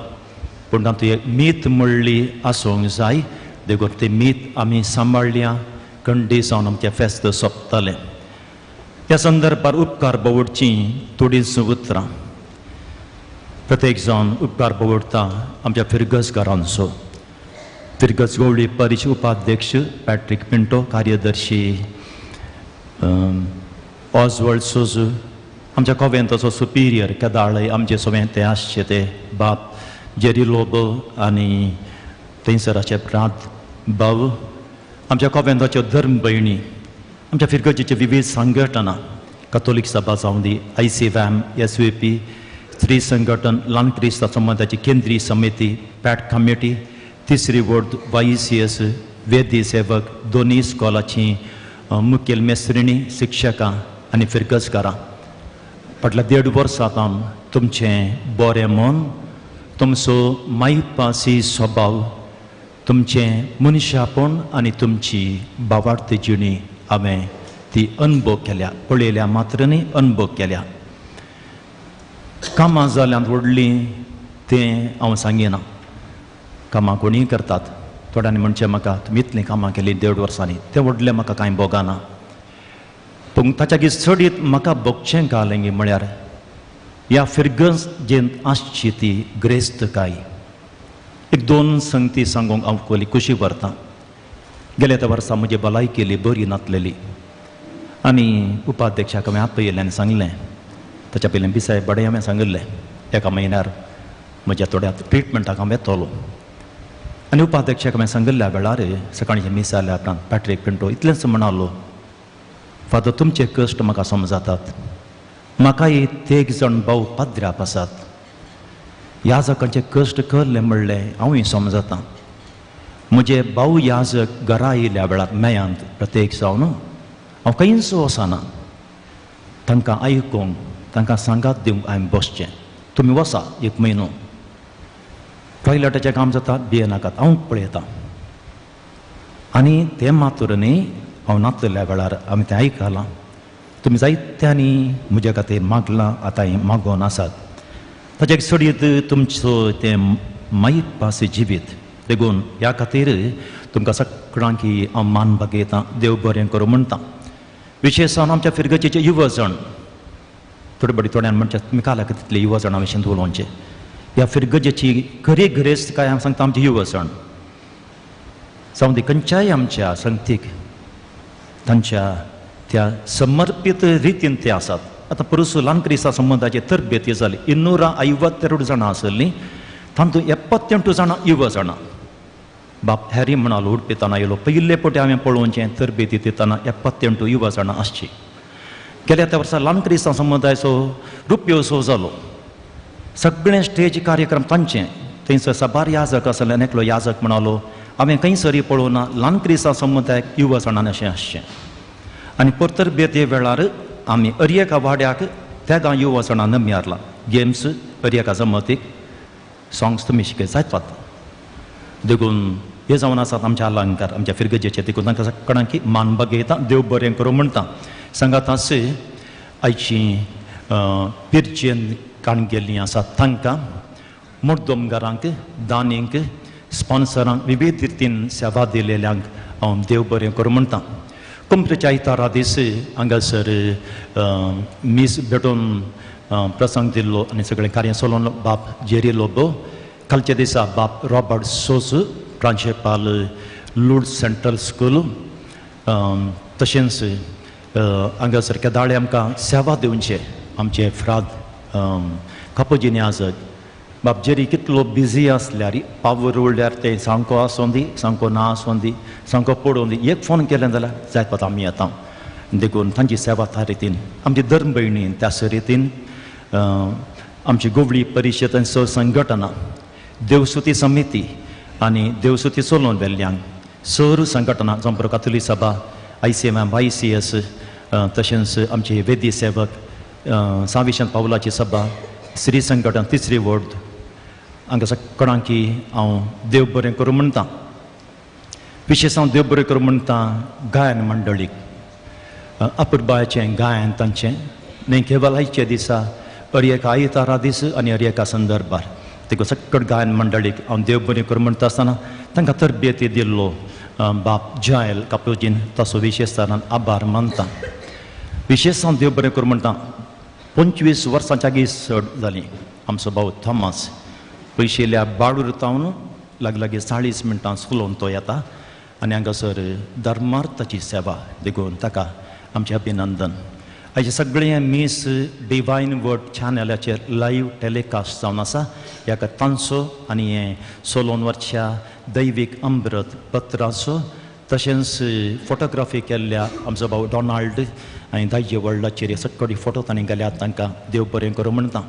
पूण तातूंत एक मीत म्हणली आसूंक जाय. देखून ती मीत आमी सांबाळल्या खंडी जावन आमचें फेस्त सोंपतलें. ह्या संदर्भार उपकार बावडचीं थोडींच उतरां. प्रत्येक जावन उपकार बावडटा आमच्या फिर्गसकारांचो. फिर्गस गवळी परिश उपाध्यक्ष पॅट्रिक पिंटो, कार्यदर्शी ऑजवर्ड सोज, आमच्या कॉवेंताचो सुपिरियर केदाळे आमचे सगळें ते आसचे ते बाप जेरी लोबो आनी थंयसराचे प्रांत भाव, आमच्या कॉवेंताच्यो धर्म भयणी, आमच्या फिर्गसीचे विविध संघटना, कॅथोलीक सभा जावं दी, ICVAM, SVP, स्त्री संघटन, ल्हान क्रिस्तांव संबंधाची केंद्रीय समिती, पॅट कमिटी, तिसरी वोर्ड YCS, वेदी सेवक, दोनी इस्कॉलाची मुखेल मेस्त्रिणी, शिक्षकां आनी फिर्गसकारां. फाटल्या 1.5 वर्सांत तुमचें बरें मन, तुमचो मायपासी स्वभाव, तुमचें मनशापण आनी तुमची भावार्थी जिणी हांवें ती अनुभव केल्या, पळयल्या मात्र न्ही अनुभव केल्या. कामां जाल्यांत व्हडलीं तें हांव सांगिना. कामां कोणीय करतात. थोड्यांनी म्हणचें म्हाका तुमी इतलीं कामां केलीं 1.5 वर्सांनी, तें व्हडलें म्हाका कांय भोगना. पूण ताच्या चडीत म्हाका भोगचें घालें म्हळ्यार ह्या फिर्गस जेन आसची ती ग्रेस्तकाय. एक 2 संगती सांगूंक हांव पयलीं खुशी व्हरतां. गेल्या त्या वर्सा म्हजी भलायकी केली बरी नासलेली आनी उपाध्यक्षाक हांवें आपयलें आनी सांगलें. ताच्या पयलें बिसाय बडें हांवें सांगलें एका म्हयन्यार म्हज्या थोड्या ट्रिटमेंटाक हांव येतलो आनी उपाध्यक्षाक हांवें सांगिल्ल्या वेळार सकाळीं मीस जाल्या उपरांत पॅट्रीक पिंटो इतलेंच म्हणालो, फादर तुमचे कश्ट म्हाका समजातात, म्हाकाय तेग जाण भाव पाद्र्याप आसात, याजकांचे कश्ट कळ्ळे म्हणलें हांवूय समजता. म्हजे भाऊ याजक घरा येयल्या वेळार मेयांत प्रत्येक जावन हांव खंयच वचना, तांकां आयकूंक तांकां सांगात दिवंक हांवें बसचें, तुमी वसा एक म्हयनो, टॉयलेटाचें काम जाता भिये नाकात हांव पळयतां. आनी ते मातूर हांव नातलेल्या वेळार हांवें तें आयकलां, तुमी जायत्यांनी म्हजे खातीर मागलां, आतां हें मागोवन आसात, ताच्या सडीत तुमचो तें मायीक पास जिवीत देखून ह्या खातीर तुमकां सगळ्यांक हांव मान बागयतां, देव बरें करूं म्हणटा. विशेशान आमच्या फिरगचेचे युवा जण थोड्यान म्हणटा तुमी काला तितले युवा जणां विशीं उलोवचें, ह्या फिरगजेची खरी गरज काय हांव सांगता आमचे युवा जण जावं दी खंयच्याय आमच्या संगतीक तांच्या त्या समर्पीत रितीन ते आसात. आतां परसू ल्हान क्रिस्तांव संबंदाची तरबेती जाली, 252 जाणां आसलीं, तातूंत 78 जाणां युवा जाणां. बाप हॅरी म्हणालो उडपिताना येयलो, पयले फावटी हांवें पळोवचें तरबेती दितना 78 युवा जाणां आसची. गेल्या त्या वर्सा ल्हान क्रिस्तांव समुदायाचो रुप्योत्सव जालो, सगळे स्टेज कार्यक्रम तांचे, थंयसर साबार याजक आसले आनी एकलो याजक म्हणालो हांवें खंयसरी पळोवना ल्हान क्रिस्तांव समुदायाक युवा जाणांनी अशें आसचें. आनी परतरबेते वेळार आमी अर्येका वाड्याक त्या युवा जाणां नमी हारला, गेम्स अर्येका जमतीक सॉंग्स तुमी शिकय जायत वता. देखून हे जावन आसात आमचे अलंकार आमच्या फिरगजेचे, देखून तांकां सगळ्यांक मान बागयता, देव बरें करूं म्हणटा. सांगातास आयची पिरचेन काण गेल्लीं आसात तांकां, मुर्दोमगारांक, दानींक, स्पॉन्सरांक, विविध रितीन सेवा दिलेल्यांक हांव देव बरें करूं म्हणटा. कुंभच्या इतारा दीस हांगासर मीस भेटून प्रसंग दिल्लो आनी सगळें कार्य चलोवन बाप जेरी लोबो. कालच्या दिसा बाप रॉबर्ट सोस प्रांशुपाल लूड सेंट्रल स्कूल, तशेंच हांगासर केदाळे आमकां सेवा दिवचे आमचे फ्राद कापोजीनी आजत. बाप जेरी कितलो बिजी आसल्यार पावर उरल्यार तें सांको आसूं दी, सांको ना आसूं दी, सांको पडोवन दी, एक फोन केलें जाल्यार जायत पता आमी येता. देखून तांची सेवा त्या रितीन, आमची धर्म भयणी त्याच रितीन, आमची गोवळी परिशद आनी संघटना, देवसुती समिती आनी देवसुती चलोवन वेल्ल्यांक सर संघटना जावं कातोलीक सभा, ICMM, ICS, तशेंच आमचे वेदी सेवक, साविशन पावलाची सभा, श्री संघटना तिसरी वर्ड, हांगा सगळ्यांक हांव देव बरें करूं म्हणटा. विशेश हांव देव बरें करूं म्हणटा गायन मंडळीक, अपुरबायेचें गायन तांचें न्ही केवळ आयचे दिसा अर्येका आयतारा दीस आनी अर्येका संदर्भार, देखून सगळे गायन मंडळीक हांव देव बरें करूं म्हणटा आसतना तांकां तरबेती दिल्लो बाप जायल कापोजीन ताचो विशेशतान आभार मानता. विशेश हांव देव बरें करूं म्हणटा 25 वर्सांच्या चड जालीं आमचो भाव थॉमस पयशेल्या बाडूर तावन लागीं 40 मिनटां चलोवन तो येता आनी हांगासर धर्मार्थाची सेवा, देखून ताका आमचें अभिनंदन. हाचे सगळें मीस डिवायन वर्ड चॅनलाचेर लायव्ह टॅलिकास्ट जावन आसा. ह्या तांचो आनी हें सोलोन वर्च्या दैवीक अमृत पत्राचो, तशेंच फोटोग्राफी केल्ल्या आमचो भाव डॉनाल्ड आनी दायजे वर्ल्डाचेर सगळे फोटो तांणी गेल्यात, तांकां देव बरें करूं म्हणटा.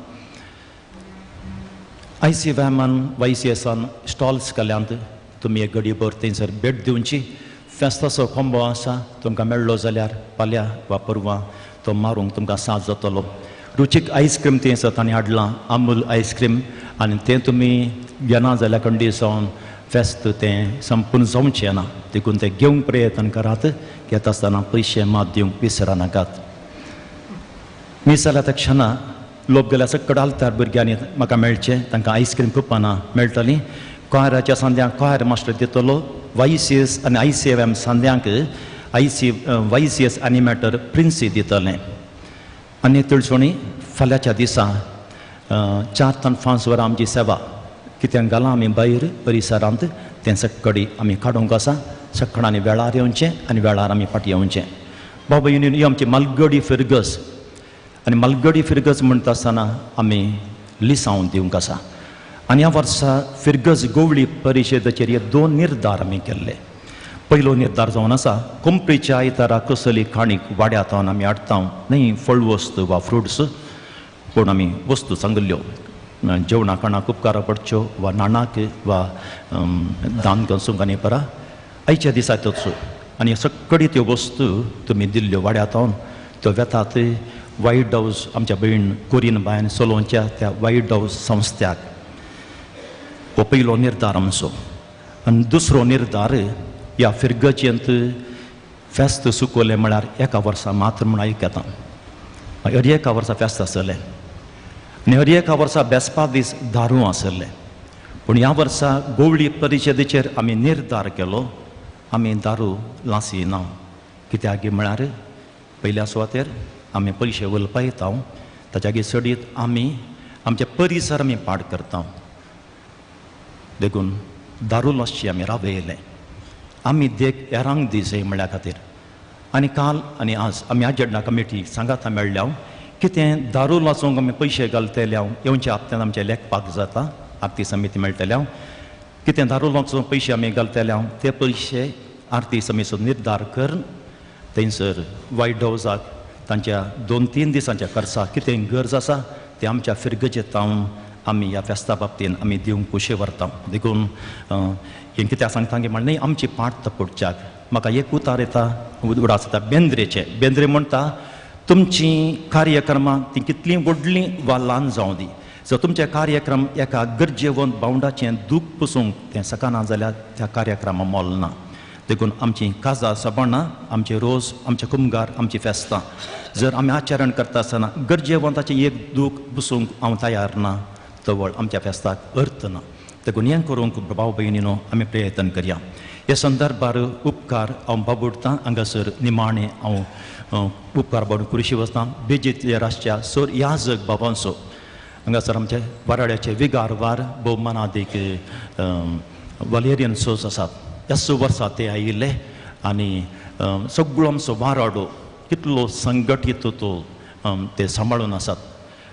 ICMM YCSन स्टॉल्स केल्यांत तुमी एक घडीभर थंयसर भेट दिवची. फेस्ताचो कोंबो आसा, तुमकां मेळ्ळो जाल्यार फाल्यां वा परवां तो मारूंक तुमकां साथ जातलो. रुचीक आयस्क्रीम थंयसर तांणी हाडलां, अमूल आयस्क्रीम, आनी तें तुमी घेना जाल्यार खंडी जावन फेस्त तें संपूर्ण जावचें ना, देखून तें घेवंक प्रयत्न करात. घेता आसतना पयशे मात दिवंक विसरा नाकात. मीस जाल्या त्या क्षणां लोक गेल्या सकट आलतार भुरग्यांनी म्हाका मेळचें, तांकां आयस्क्रीम कुपानां मेळटलीं. कोयराच्या सांद्यांक कोयर मास्टर दितलो, YCS आनी ICMM सांद्यांक YCS एनिमेटर प्रिन्सी दितलें. आनी तिळसोणी फाल्यांच्या दिसा 4 ते 5 वरां आमची सेवा कित्याक घालां आमी भायर परिसरांत, तें सगळी आमी काडूंक आसा. सकाळांनी वेळार येवचें आनी वेळार आमी फाटीं येवचें. बाबा ही आमची मालगडी फिरगस, आनी मालगडी फिरगस म्हणटा आसतना आमी लिसांव दिवंक आसा आनी ह्या वर्सा फिर्गस गोवळी परिशदेचेर हे 2 निर्धार आमी केल्ले. पयलो निर्धार जावन आसा कोंपरीच्या आयतारा कसली खाणीक वाड्यातावन आमी हाडटा न्ही फळवस्तू वा फ्रुट्स, पूण आमी वस्तू सांगल्यो जेवणा खाणाक उपकार पडच्यो वा नाणाक वा दान करूंक आनी परा आयच्या दिसा त्योच आनी सगळी त्यो वस्तू तुमी दिल्ल्यो वाड्यातावन त्यो वेतात वायट हावस आमच्या भयण कोरीन बायन सोलोंच्या त्या वायट हावस संस्थ्याक. हो पयलो निर्धार आमचो. आनी दुसरो निर्धार ह्या फिर्गचेंत फेस्त सुकोवलें म्हळ्यार एका वर्सा मात्र म्हूण आयक येता. हर एका वर्सा फेस्त आसलें आनी हर एका वर्सा बेसपा दीस दारू आसलें. पूण ह्या वर्सा गोवळी परिशदेचेर आमी निर्धार केलो आमी दारू लासिना. कित्याक म्हळ्यार पयल्या सुवातेर आमी पयशे उलपा येता ताच्या सडीत आमी आमचे परिसर आमी पाड करता देखून दारू लासची आमी रावयलें. आमी देख हेरांक दिसय म्हळ्या खातीर आनी काल आनी आज आमी आजेडना कमिटी सांगाता मेळ्ळ्या कितें दारू लासूंक आमी पयशे घालतले येवच्या हप्त्यान आमचे लेखपाक जाता आरती समिती मेळटले कितें दारू लासूंक पयशे आमी घालतले ते पयशे आरती समितीचो निर्धार कर थंयसर वायट हावजाक तांच्या 2-3 दिसांच्या खर्चाक कितें गरज आसा ते आमच्या फिर्गचे तावन आमी ह्या फेस्ता बाबतीन आमी दिवंक कुशे व्हरता. देखून हें कित्याक सांगता की म्हण न्ही आमची पाट तपडच्याक म्हाका एक उतार येता उडास येता बेंद्रे म्हणटा तुमची कार्यक्रमां ती कितलीं व्हडलीं वा ल्हान जावं दी जर तुमचे कार्यक्रम एका गरजेवंत बावंडाचें दूख पुसूंक तें सकाना जाल्यार त्या कार्यक्रमां मोल ना. देखून आमची काजां सबाणां आमचे रोज आमचे कुमगार आमची फेस्तां जर आमी आचरण करता आसतना गरजेवंताचें एक दूख पुसूंक हांव तयार ना तवळ आमच्या फेस्ताक अर्थ ना. देखून हें करूंक भाव भयणीनो आमी प्रयत्न करया. ह्या संदर्भार उपकार हांव बाबुडटां हांगासर निमाणें हांव उपकार बाबून कुर्शी वचना बेजितल्या राष्ट्रीय सोर याजक बाबांचो हांगासर आमचे वराड्याचे विगारवार भोवमानादीक वलेरियन सोस आसात. ह्या वर्सा ते आयिल्ले आनी सगळो आमचो वाराडो कितलो संघटीत तो ते सांबाळून आसात.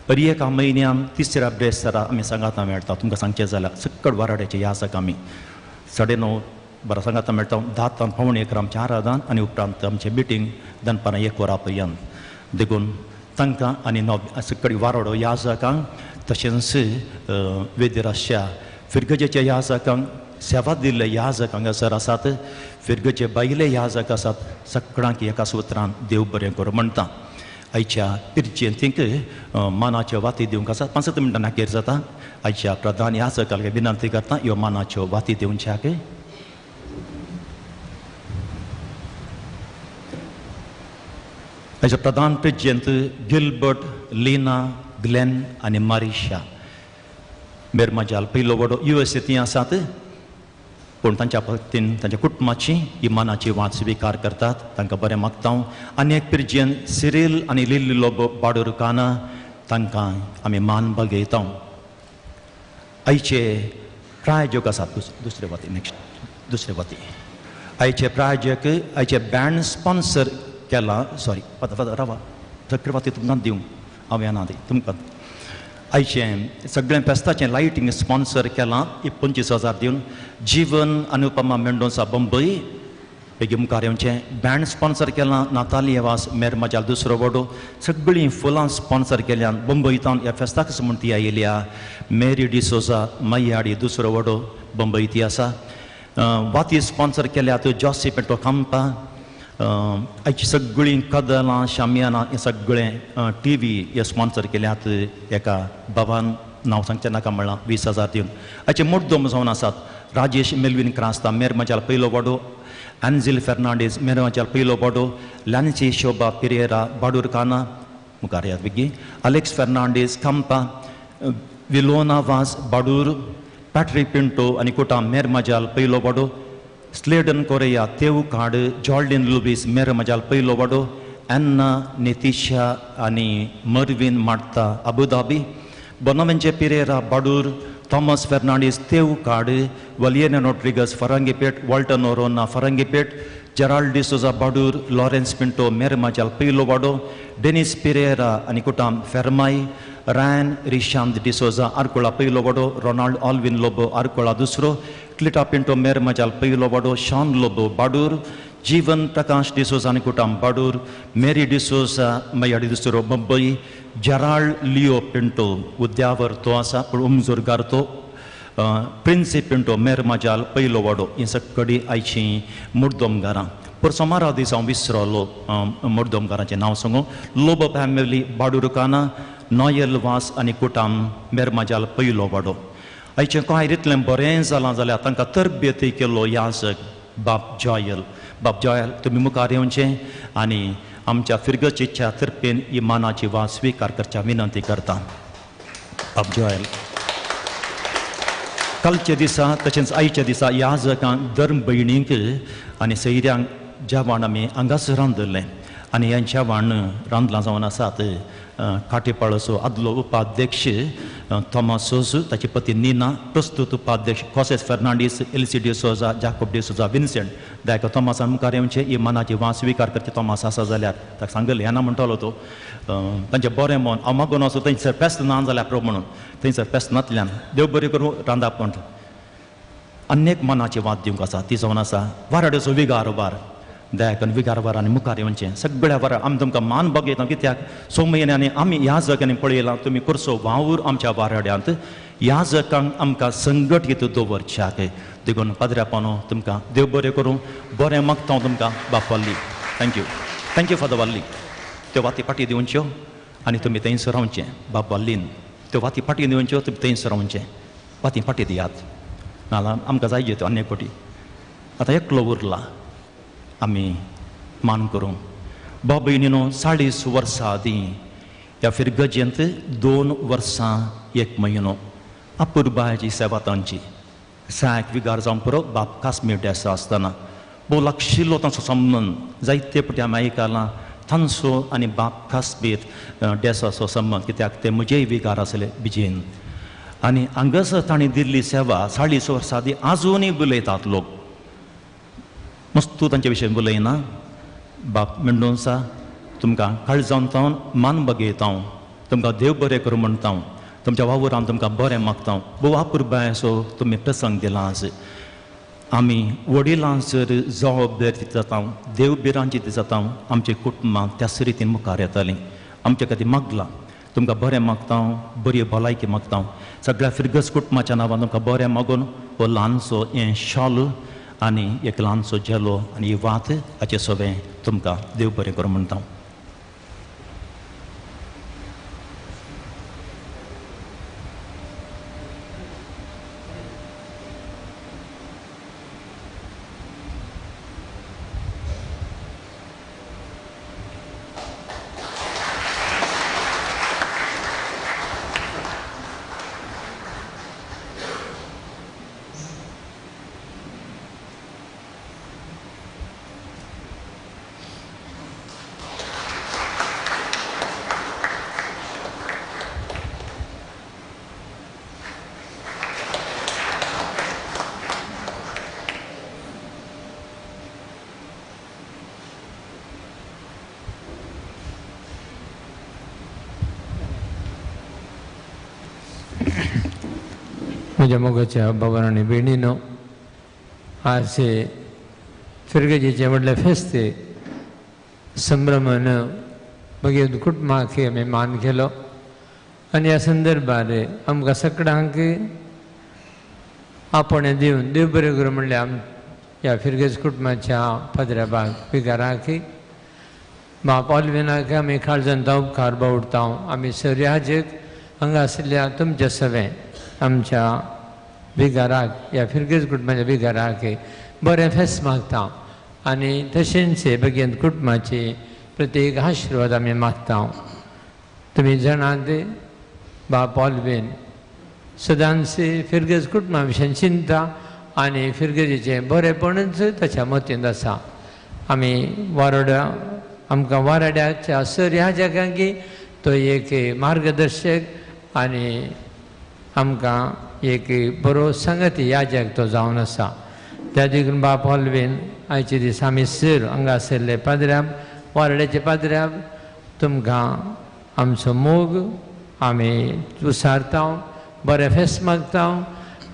हर एका म्हयन्यान 3ऱ्या ब्रेस्तारा आमी सांगाता मेळटा तुमकां सांगचें जाल्यार सकड वाराड्याचे याजक आमी 9:30 बरा सांगाता मेळटा 10 पावणे 11 आमचें आराधन आनी उपरांत आमचें मिटींग दनपारां 1 वरां पर्यंत. देखून तांकां आनी सकडी वाराडो याजकांक तशेंच वेदराश्या फिर्गजेच्या याजकांक सेवा दिल्ले याजक हांगासर आसात. फिर्गजे बायले याजक आसात. सगळ्यांक एका सुत्रान देव बरें करूं म्हणटा. आयच्या पिरचेंतीक मानाच्यो वाती दिवंक आसात 5 मिनटां नाकेर जाता. आयच्या प्रधान याजकाक विनंती करता ह्यो मानाच्यो वाती दिवच्याक. आयचे प्रधान प्रेजिडेंट गिल्बर्ट लिना ग्लेन आनी मारिशा मेरमाजाल पयलो वडो USA आसात पूण तांच्या पत्नीन तांच्या कुटुंबाची ही मानाची वाट स्विकार करतात. तांकां बरें मागता. आनी एक पिरजेन सिरील आनी लिल्लो बाडुरकाना तांकां आमी मान बगयता. आयचे प्रायोजक आसात दुसरे वती आयचे प्रायोजक आयचे बँड स्पॉन्सर केला रावा चक्र वाती तुमकां दिवं हांव येना दी तुमकां आयचें सगळें फेस्ताचें लायटींग स्पॉन्सर केलां 25,000 दिवन जीवन अनुपमा मेंडोन्सा बंबई बेगी मुखार येवचें. बँड स्पॉन्सर केलां नाताली वास मेरमाजाल दुसरो वडो. सगळीं फुलां स्पॉन्सर केल्यान बंबईतान ह्या फेस्ताक म्हूण ती आयिल्ल्या मेरी डिसोजा मैयाडी दुसरो वडो बंबई ती आसा. वाती स्पॉन्सर केल्यात जॉसी पेटो खांपा. आयची सगळीं कदलां शामियाना हें सगळें TV हे स्पॉन्सर केल्यात एका बाबान नांव सांगचें नाका म्हणलां 20,000 दिवन. आयचे मुड्डोम जावन आसात. राजेश मेल्विन क्रास्ता मेरमाजाल पयलो वडो. एन्झिल फेर्नांडीस मेरमाजाल पयलो वडो. लॅन्सी शोभा पिरेरा बाडुरकाना मुखार येयात बेगी. अलेक्स फेर्नांडीस खांपा. विलोना वाज बाडूर. पॅट्रिक पिंटो आनी कोटा मेरमाजाल पयलो वडो. स्लेडन कोरेया तेवकाड. जॉर्डिन लुबीस मेरमाजाल पयलो वडो. एन्ना नितिशा आनी Mervin Marta Abu Dhabi. Bonaventure Pereira Badur. Thomas Fernandes Tevkad. Valerian Rodrigues Farangipet. Walton Aranha Farangipet. Gerald D'Souza Badur Lawrence Pinto Mermajal पयलो वाडो डेनिस पिरेरा आनी कुटाम फेर्माई रॅन रिशांत डिसोजा आर्कोळा पयलो वाडो रोनाल्ड ऑल्विन लोबो आर्कोळा दुसरो क्लिटा पिंटो मेरमाचाल पयलो वाडो शॉन लोबो बाडूर जीवन प्रकाश डिसोजा आनी कुटाम बाडूर मेरी डिसोजा मयाडी दुसरो मुंबई जेराल्ड लिओ पिंटो उद्यावर तो आसा पूण उमजोरगार तो प्रिन्सी पिंटो मेरमाजाल पयलो वाडो ही सकडी आयची मुर्दोमगारां पर सोमारा दिसा हांव विसरलो मुर्दोमगारांचें नांव सांगू लोबो फॅमिली बाडुरकाना नॉयल वास आनी कुटाम मेरमाजाल पयलो वाडो आयचें कायरींतलें बरें जालां जाल्यार तांकां तरबेती केलो याजक बाब जॉयल तुमी मुखार येवचें आनी आमच्या फिरगचेच्या तर्फेन ही मानाची वास स्विकार करच्या विनंती करता बाब जॉयल कालच्या दिसा तशेंच आयच्या दिसा याजकांक धर्म भयणींक आनी सयऱ्यांक जेवण आमी हांगाच रांदलें आनी हें जेवण रांदलां जावन आसात काटेपाळोचो आदलो उपाध्यक्ष थॉमस ताची पती निना प्रस्तुत उपाध्यक्ष खोसेस फर्नांडीस एलसी डिसोजा जाकोब डिसोजा विन्सेंट दायक थॉमासान मुखार येवचें ही मनाची वास स्विकार करचे थॉमास आसा जाल्यार ताका सांगले येना म्हणटालो तो तांचें बरें मन हांव मागून वचूं थंयसर फेस्त ना जाल्यार प्रो म्हणून थंयसर फेस्त नातल्यान देव बरें करूं रांदप म्हण अनेक मनाची वाद दिवंक आसा ती जावन आसा वाराड्याचो विगारवार दयाकन विगारवारांनी मुखार येवचें सगळ्या वरां आमी तुमकां मान बगयता कित्याक स म्हयन्यांनी आमी ह्या जगांनी पळयलां तुमी करचो वावूर आमच्या वाराड्यांत ह्या जगांक आमकां संघटीत दवरच्याक देखून पाद्र्यापणो तुमकां देव बरें करूं बरें मागता तुमकां बाप वाल्ली थँक्यू फादर वाल्ली त्यो वाती पाटी दिवच्यो आनी तुमी थंयसर रावचें बाप वाल्लीन त्यो वाती पाटी दिवच्यो तुमी थंयसर रावचें वाती पाटी दियात नाल्यार आमकां जाय त्यो अनेक पाटी आतां एकलो उरला आमी मान करूं बाब भयणीनो 40 वर्सां आदीं ह्या फिरगजेंत 2 वर्सां 1 म्हयनो अपुरबायची सेवा तांची सायक विगार जावन पुरो बाप काश्मीर डेसा आसतना भोव लागशिल्लो तांचो संबंद जायते फावटी आमी आयकलां तांचो आनी बाप काश्मीर डेसाचो संबंद कित्याक ते म्हजेय विगार आसले बिजेन आनी हांगासर तांणी दिल्ली सेवा 40 वर्सां आदीं आजुनूय उलयतात लोक मस्तू तांचे विशयी उलयना बाप मेंडोन्सा तुमकां काळजावन तावन मान बगयता तुमकां देव बरें करूं म्हणटा तुमच्या वावरान तुमकां बरें मागता भोव अपुरबायचो तुमी प्रसंग दिला आज आमी वडिलांचर जबाबदारी जाता देव बिरांची जाता आमच्या कुटुंबांत त्या रितीन मुखार येतालीं आमचे खातीर मागलां तुमकां बरें मागता बरी भलायकी मागता सगळ्या फिरगस कुटुंबाच्या नांवान तुमकां बरें मागून हो ल्हानसो हें शॉल आनी एक ल्हानसो जेलो आनी ही वात हाचें सगळें तुमकां देव बरें करूं म्हणटा म्हज्या मोगाच्या बाबान आनी भयणीनो आज फिरगेजेचे व्हडले फेस्ते संभ्रमान भगवंत कुटुंबाक आमी मान केलो आनी ह्या संदर्भार आमकां सगळ्यांक आपणे दिवन देव बरें करूं म्हणलें आम ह्या फिरगेज कुटुंबाच्या पाद्र्याबाग विगाराक बाप ऑल्विनाक आमी काळजांत उपकार बावडटा आमी सर्याजेक हांगा आशिल्ल्या तुमच्या सवें आमच्या विगाराक ह्या फिरगेज कुटुंबाच्या विगाराक बरें फेस्त मागता आनी तशेंच भगवंत कुटुंबाची प्रत्येक आशिर्वाद आमी मागता तुमी जाणात बाप ऑल्विन सदांच फिरगेज कुटुंबा विशयी चिंता आनी फिरगेजेचें बरेंपणूच ताच्या मतींत आसा आमी वारोड्या आमकां वाराड्याच्या सर ह्या जगांक तो एक मार्गदर्शक आनी आमकां एक बरो संगती ह्या जग तो जावन आसा त्या देखून बाप ऑल्विन आयचे दीस आमी सर हांगासरले पाद्र्याब वारड्याचे पाद्र्याब तुमकां आमचो मोग आमी उसारता बरें फेस्त मागता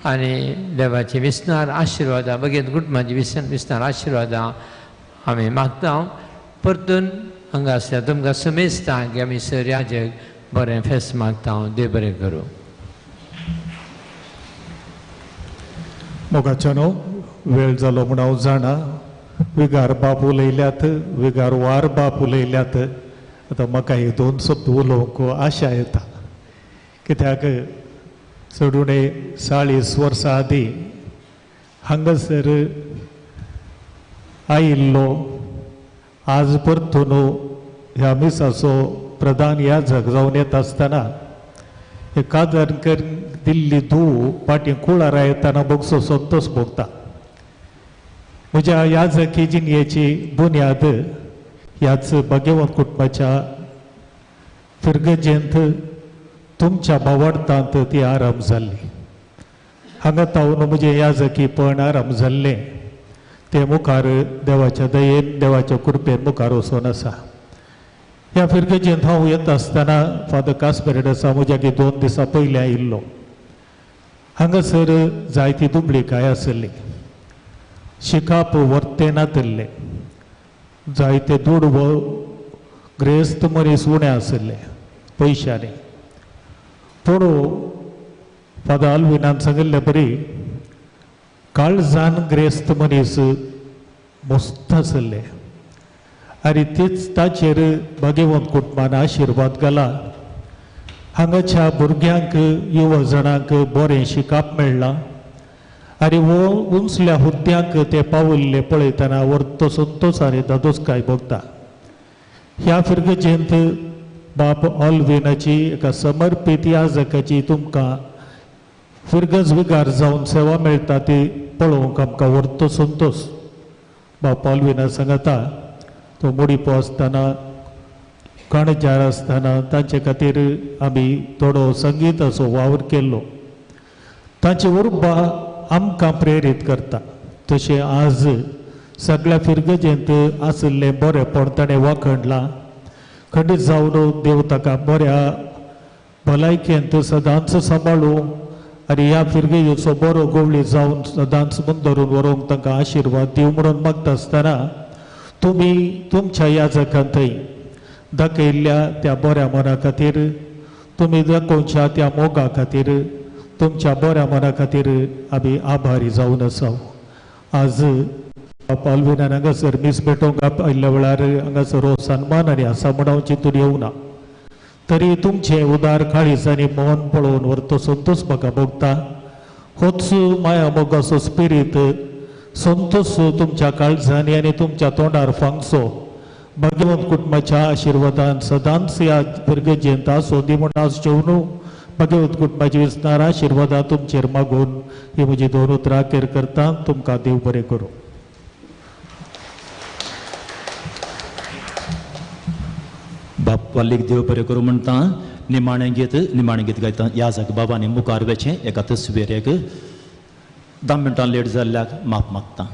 आनी देवाची विस्नार आशिर्वादां भगत कुटुंबाची विस्नार आशिर्वादां आमी मागता परतून हांगासर तुमकां समेजता की आमी सर याजक बरें फेस्त मागता देव बरें करूं. मोगाच्यानो वेळ जालो म्हूण हांव जाणा विगार बाप उलयल्यात विगार वार बाप उलयल्यात आतां म्हाका हे 2 शब्द उलोवंक आशा येता कित्याक चडून 40 वर्सां आदीं हांगासर आयिल्लो आज परतून ह्या मिसाचो प्रधान याजक जावन येता आसतना हे कादरकर दिल्ली धूव पाटी कुळारा येताना भोगसो संतोष भोगता. म्हज्या याजकी जिणयेची बुन्याद ह्याच भाग्यवंत कुटुंबाच्या फिरगजेंत तुमच्या भावार्थांत ती आराम जाल्ली. हांगा तावन म्हजें याजकीपण आराम जाल्लें ते मुखार देवाच्या दयेन देवाच्या कृपेन मुखार वचून आसा. ह्या फिरगेजेंत हांव येता आसतना फादर कास्पेरेडसा म्हज्यागी 2 दिसां पयलीं आयिल्लो. हांगासर जायती दुबळीकाय आसली शिकाप वर्ते नातल्ले जायते दुडव ग्रेस्त मनीस उणे आसले पयशांनी पूण फादर आल्विनान सांगिल्ले बरी काळजान ग्रेस्त मनीस मस्त आसले आनी तीच ताचेर भाग्यवंत कुटुंबान आशिर्वाद घाला. हांगाच्या भुरग्यांक युवा जाणांक बरें शिकप मेळ्ळां आनी वो उंचल्या हुद्द्यांक ते पावल्ले पळयतना वर्तो संतोश आनी दादोसकाय भोगता. ह्या फिरगजेंत बाप ऑल्विनाची एका समर्पीत याजकाची तुमकां फिरगज विगार जावन सेवा मेळटा ती पळोवंक आमकां वर्तो संतोश. बाप ऑल्विना सांगता तो मोडीपो आसतना कणजार आसतना तांचे खातीर आमी थोडो संगीताचो वावर केल्लो. तांची उर्बा आमकां प्रेरीत करता. तशें आज सगळ्या फिरगजेंत आशिल्लें बरेंपण ताणें वाखणलां. खंडीत जावन देव ताका बऱ्या भलायकेंत सदांच सांबाळूं आनी ह्या फिरगेचो बरो गवळी जावन सदांच धरून व्हरूंक तांकां आशिर्वाद दिवं म्हणून मागता आसतना तुमी तुमच्या याजकांत थंय दाखयल्ल्या त्या बऱ्या मना खातीर तुमी दाखोवच्या त्या मोगा खातीर तुमच्या बऱ्या मना खातीर आमी आभारी जावन आसा. आज ऑल्विनान हांगासर मीस भेटोवंक आयिल्ल्या वेळार हांगासर हो सन्मान आनी आसा म्हण हांव चिंतून येवना. तरी तुमचे उदार काळीज आनी मन पळोवन व्हरतो संतोश म्हाका भोगता. होच माया मोगाचो स्पिरीट संतोश तुमच्या काळजांनी आनी तुमच्या तोंडार फांगसो भाग्यवंत कुटुंबाच्या आशिर्वादान सदांच ह्या फिरगजेंत आसो दी म्हूण आज जेवनू भाग्यवंत कुटुंबाची विस्तार आशिर्वादां तुमचेर मागून ही म्हजी 2 उतरां अखेर करता. तुमकां देव बरें करूं. बाप वालीक देव बरें करूं म्हणटा निमाणें गीत गायता याजक बाबांनी मुखार वेचें एका तस्वीरेक 10 मिनटां लेट जाल्ल्याक माफ मागता.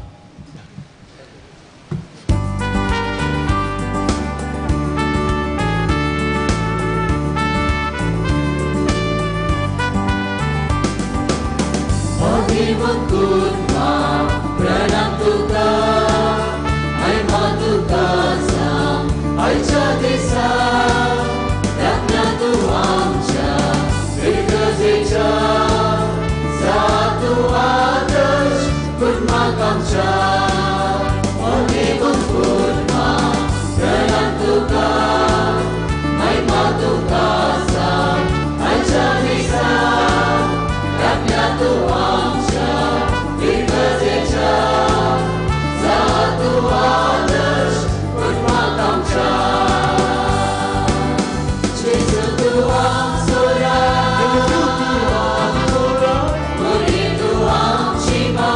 प्रणाम तुका महिमा तुका आयच्या दिसा रत्ना तू आमच्या फिरगजेच्या जा तू आदर्श कुटुंबाक आमच्या प्रणाम तुका महिमा तुका आयच्या दिसा रत्ना तू आमच्या फिरगजेच्या जा तू आदर्श कुटुंबाक आमच्या जेजू तू आमचो राज, मुरी तू आमची मां,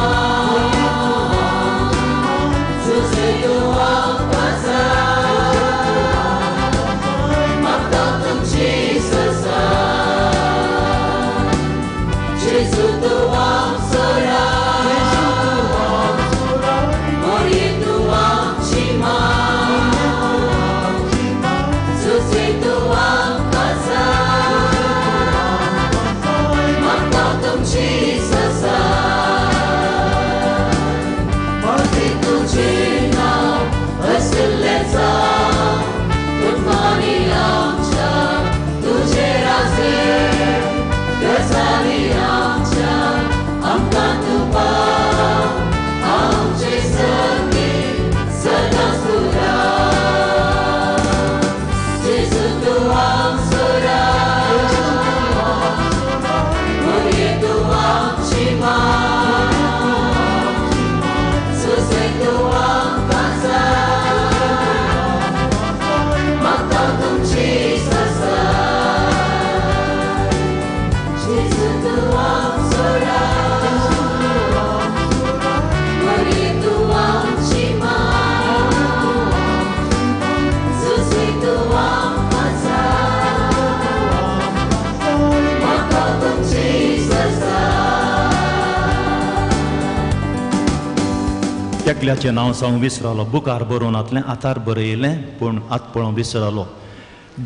एकल्याचें नांव जावं विसरलो बुकार बरोवनातलें आतार बरयलें पूण आत पळोवन विसरलो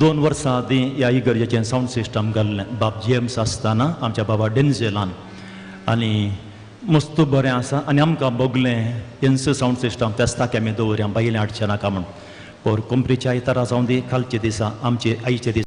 2 वर्सां आदीं ह्या इगर्जेचें सावंड सिस्टम घाल्लें बाब जेम्स आसतना आमच्या बाबा डेन्झेलान आनी मस्त बरें आसा आनी आमकां बोगलें हेंच सावंड सिस्टम तेस्ताक आमी दवरया बायलें हाडचें नाका म्हूण पर कोंपरीच्या आयतारा जावं दी कालचे दिसा आमचे आईचे दीस